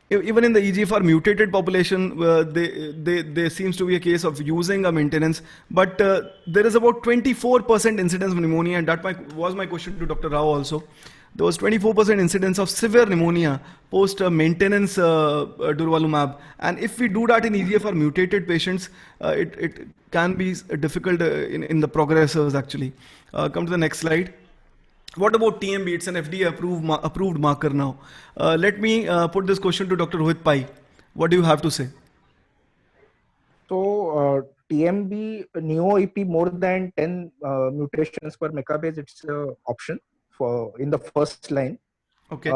even in the EGFR mutated population, there seems to be a case of using a maintenance, but there is about 24% incidence of pneumonia, and that was my question to Dr. Rao also. There was 24% incidence of severe pneumonia post maintenance durvalumab, and if we do that in EGFR mutated patients, it can be difficult in the progressors actually. Come to the next slide. What about TMB? It's an FDA approved marker now. Let me put this question to Dr. Rohit Pai. What do you have to say? So TMB neo-EP more than 10 mutations per megabase, it's an option for in the first line. Okay.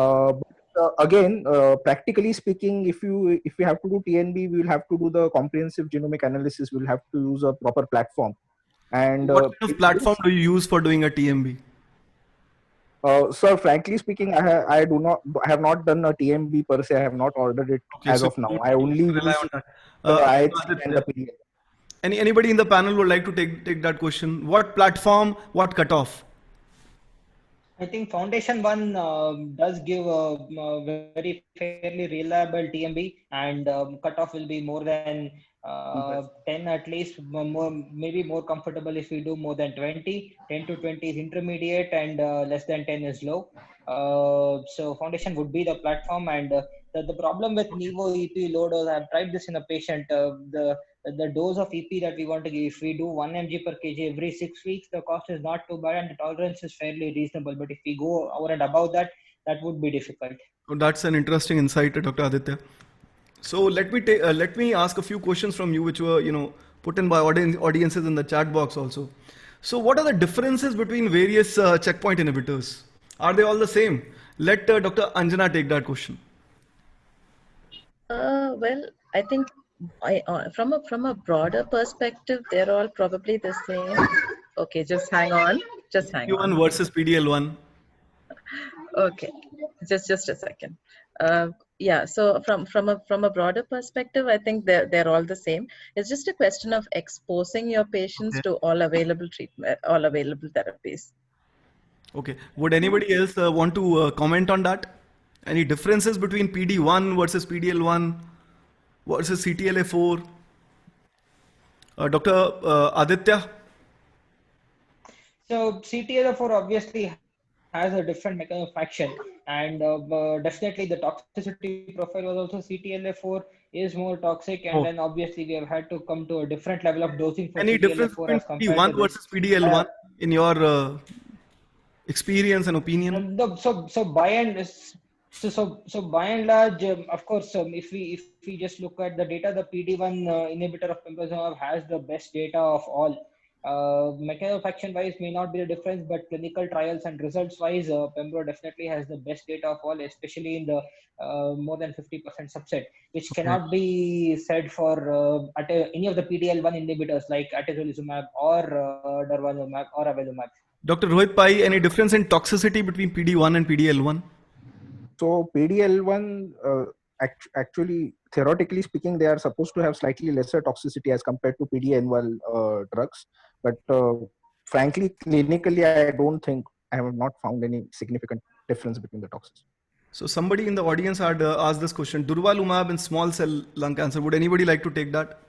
Again, practically speaking, if you have to do TNB, we will have to do the comprehensive genomic analysis. We'll have to use a proper platform. And what kind of platform do you use for doing a TMB? Sir, frankly speaking, I have not done a TMB per se. I have not ordered it as of now. I only use the IHC and the PDL. Anybody in the panel would like to take that question? What platform? What cutoff? I think Foundation One does give a very fairly reliable TMB, and cutoff will be more than 10 at least. Maybe more comfortable if we do more than 20. 10 to 20 is intermediate, and less than 10 is low. So Foundation would be the platform, and the problem with Nivo EP low dose, I've tried this in a patient. The dose of EP that we want to give, if we do 1 mg per kg every 6 weeks, the cost is not too bad and the tolerance is fairly reasonable. But if we go over and above that, that would be difficult. Oh, that's an interesting insight, Dr. Aditya. So let me ask a few questions from you, which were put in by audiences in the chat box also. So what are the differences between various checkpoint inhibitors? Are they all the same? Let Dr. Anjana take that question. Well, I think from a broader perspective, they're all probably the same. Okay, just hang on. PD-1 versus PD-L1. Okay, just a second. Yeah, so from a broader perspective, I think they're all the same. It's just a question of exposing your patients to all available treatment, all available therapies. Okay. Would anybody else want to comment on that? Any differences between PD-1 versus PD-L1 versus CTLA-4? Dr. Aditya? So CTLA-4 obviously has a different mechanism of action, and definitely the toxicity profile was also CTLA-4 is more toxic, and then obviously we have had to come to a different level of dosing for any difference between PD-1 versus PD-L1 in your experience and opinion? So by and large, of course, if we just look at the data, the PD-1 inhibitor of pembrolizumab has the best data of all. Mechanism of action wise may not be the difference, but clinical trials and results wise, Pembro definitely has the best data of all, especially in the more than 50% subset, which cannot be said for any of the PD-L1 inhibitors like atezolizumab or durvalumab or avelumab. Dr. Rohit Pai, any difference in toxicity between PD-1 and PD-L1? So PD-L1, actually, theoretically speaking, they are supposed to have slightly lesser toxicity as compared to PD-L1 drugs. But frankly, clinically, I have not found any significant difference between the toxicity. So somebody in the audience had asked this question: durvalumab in small cell lung cancer. Would anybody like to take that?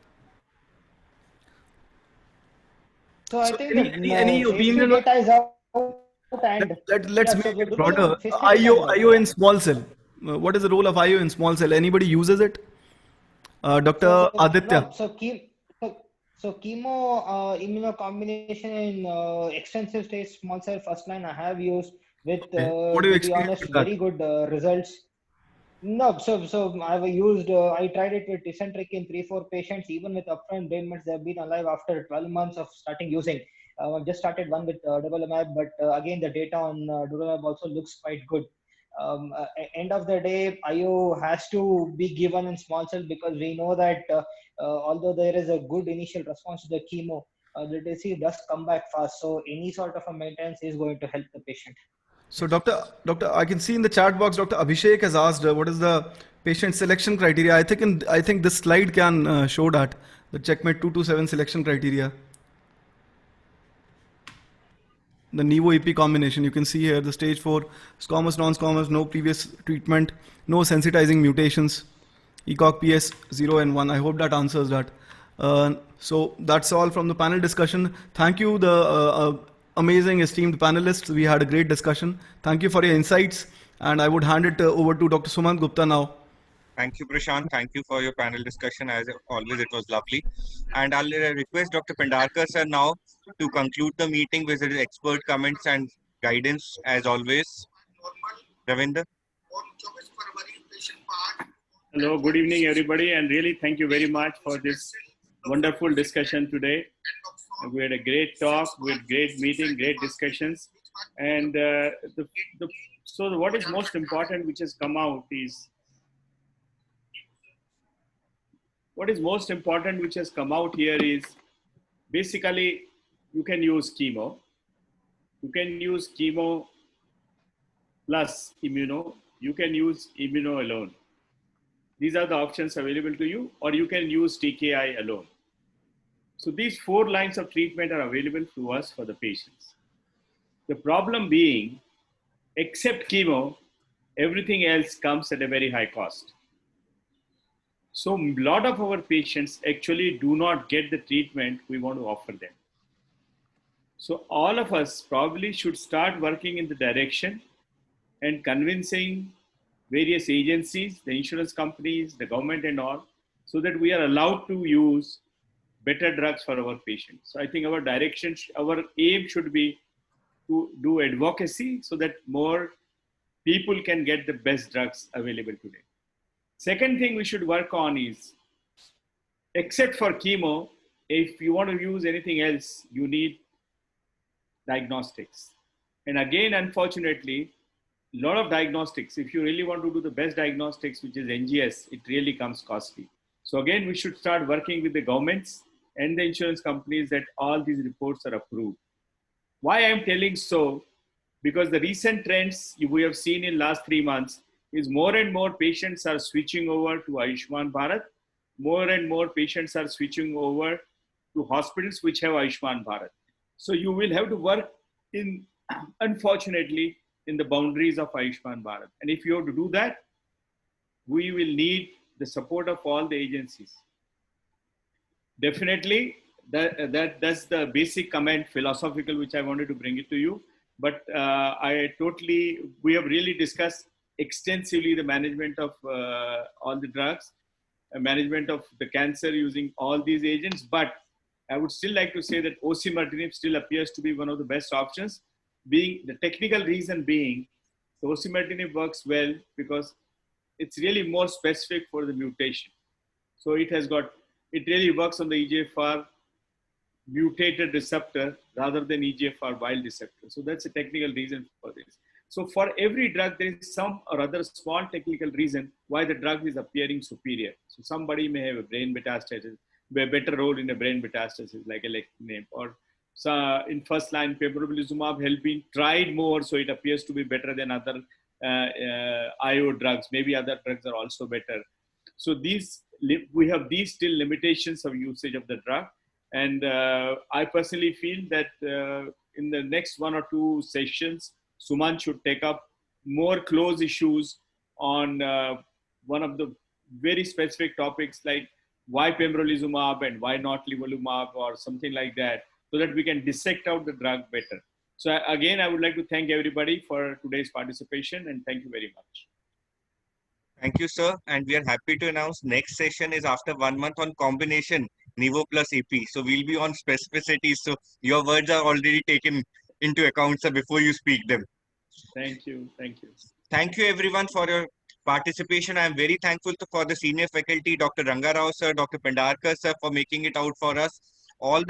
So I think any opinion? Data is out, and let's make it broader. IO in small cell. What is the role of IO in small cell? Anybody uses it? Dr. Aditya. So chemo immuno combination in extensive stage small cell first line I have used with, What do you to be experience honest, with that? very good results. No, so I've used, I tried it with Tecentriq in 3-4 patients, even with upfront brain mets. They've been alive after 12 months of starting using. I've just started one with durvalumab, but again, the data on durvalumab also looks quite good. End of the day, IO has to be given in small cell because we know that although there is a good initial response to the chemo, the disease does come back fast. So any sort of a maintenance is going to help the patient. So Doctor, I can see in the chat box, Dr. Abhishek has asked, what is the patient selection criteria? I think this slide can show that, the Checkmate 227 selection criteria. The Nivo-EP combination, you can see here the stage 4, squamous, non-squamous, no previous treatment, no sensitizing mutations, ECOG PS 0 and 1. I hope that answers that. So that's all from the panel discussion. Thank you, the amazing esteemed panelists. We had a great discussion. Thank you for your insights. And I would hand it over to Dr. Sumant Gupta now. Thank you, Prashant. Thank you for your panel discussion. As always, it was lovely. And I'll request Dr. Pendarkar sir now to conclude the meeting with his expert comments and guidance as always. Ravinder. Hello, good evening, everybody. And really, thank you very much for this wonderful discussion today. We had a great talk, with great meeting, great discussions. And so what is most important which has come out is, what is most important which has come out here is basically you can use chemo. You can use chemo plus immuno. You can use immuno alone. These are the options available to you, or you can use TKI alone. So these 4 lines of treatment are available to us for the patients. The problem being, except chemo, everything else comes at a very high cost. So a lot of our patients actually do not get the treatment we want to offer them. So all of us probably should start working in the direction and convincing various agencies, the insurance companies, the government and all, so that we are allowed to use better drugs for our patients. So I think our direction, our aim should be to do advocacy so that more people can get the best drugs available today. Second thing we should work on is, except for chemo, if you want to use anything else, you need diagnostics. And again, unfortunately, a lot of diagnostics, if you really want to do the best diagnostics, which is NGS, it really comes costly. So again, we should start working with the governments and the insurance companies that all these reports are approved. Why I'm telling so? Because the recent trends we have seen in last 3 months is more and more patients are switching over to Ayushman Bharat. More and more patients are switching over to hospitals which have Ayushman Bharat. So you will have to work in, unfortunately, in the boundaries of Ayushman Bharat. And if you have to do that, we will need the support of all the agencies. Definitely, that's the basic comment, philosophical, which I wanted to bring it to you. But we have really discussed extensively the management of all the drugs, management of the cancer using all these agents. But I would still like to say that osimertinib still appears to be one of the best options. Being the technical reason being, the osimertinib works well because it's really more specific for the mutation. So it really works on the EGFR mutated receptor rather than EGFR wild receptor. So that's a technical reason for this. So for every drug, there is some or other small technical reason why the drug is appearing superior. So somebody may have a brain metastasis, a better role in a brain metastasis like alectinib, or so in first line, pembrolizumab has been tried more, so it appears to be better than other IO drugs. Maybe other drugs are also better. So we have these still limitations of usage of the drug. And I personally feel that in the next 1 or 2 sessions, Sumant should take up more close issues on one of the very specific topics like why pembrolizumab and why not nivolumab or something like that, so that we can dissect out the drug better. So again, I would like to thank everybody for today's participation, and thank you very much. Thank you, sir. And we are happy to announce next session is after 1 month on combination Nivo plus AP. So we'll be on specificities. So your words are already taken into account, sir, before you speak them. Thank you. Thank you. Thank you everyone for your participation. I am very thankful for the senior faculty, Dr. Ranga Rao sir, Dr. Pendarkar sir, for making it out for us. All the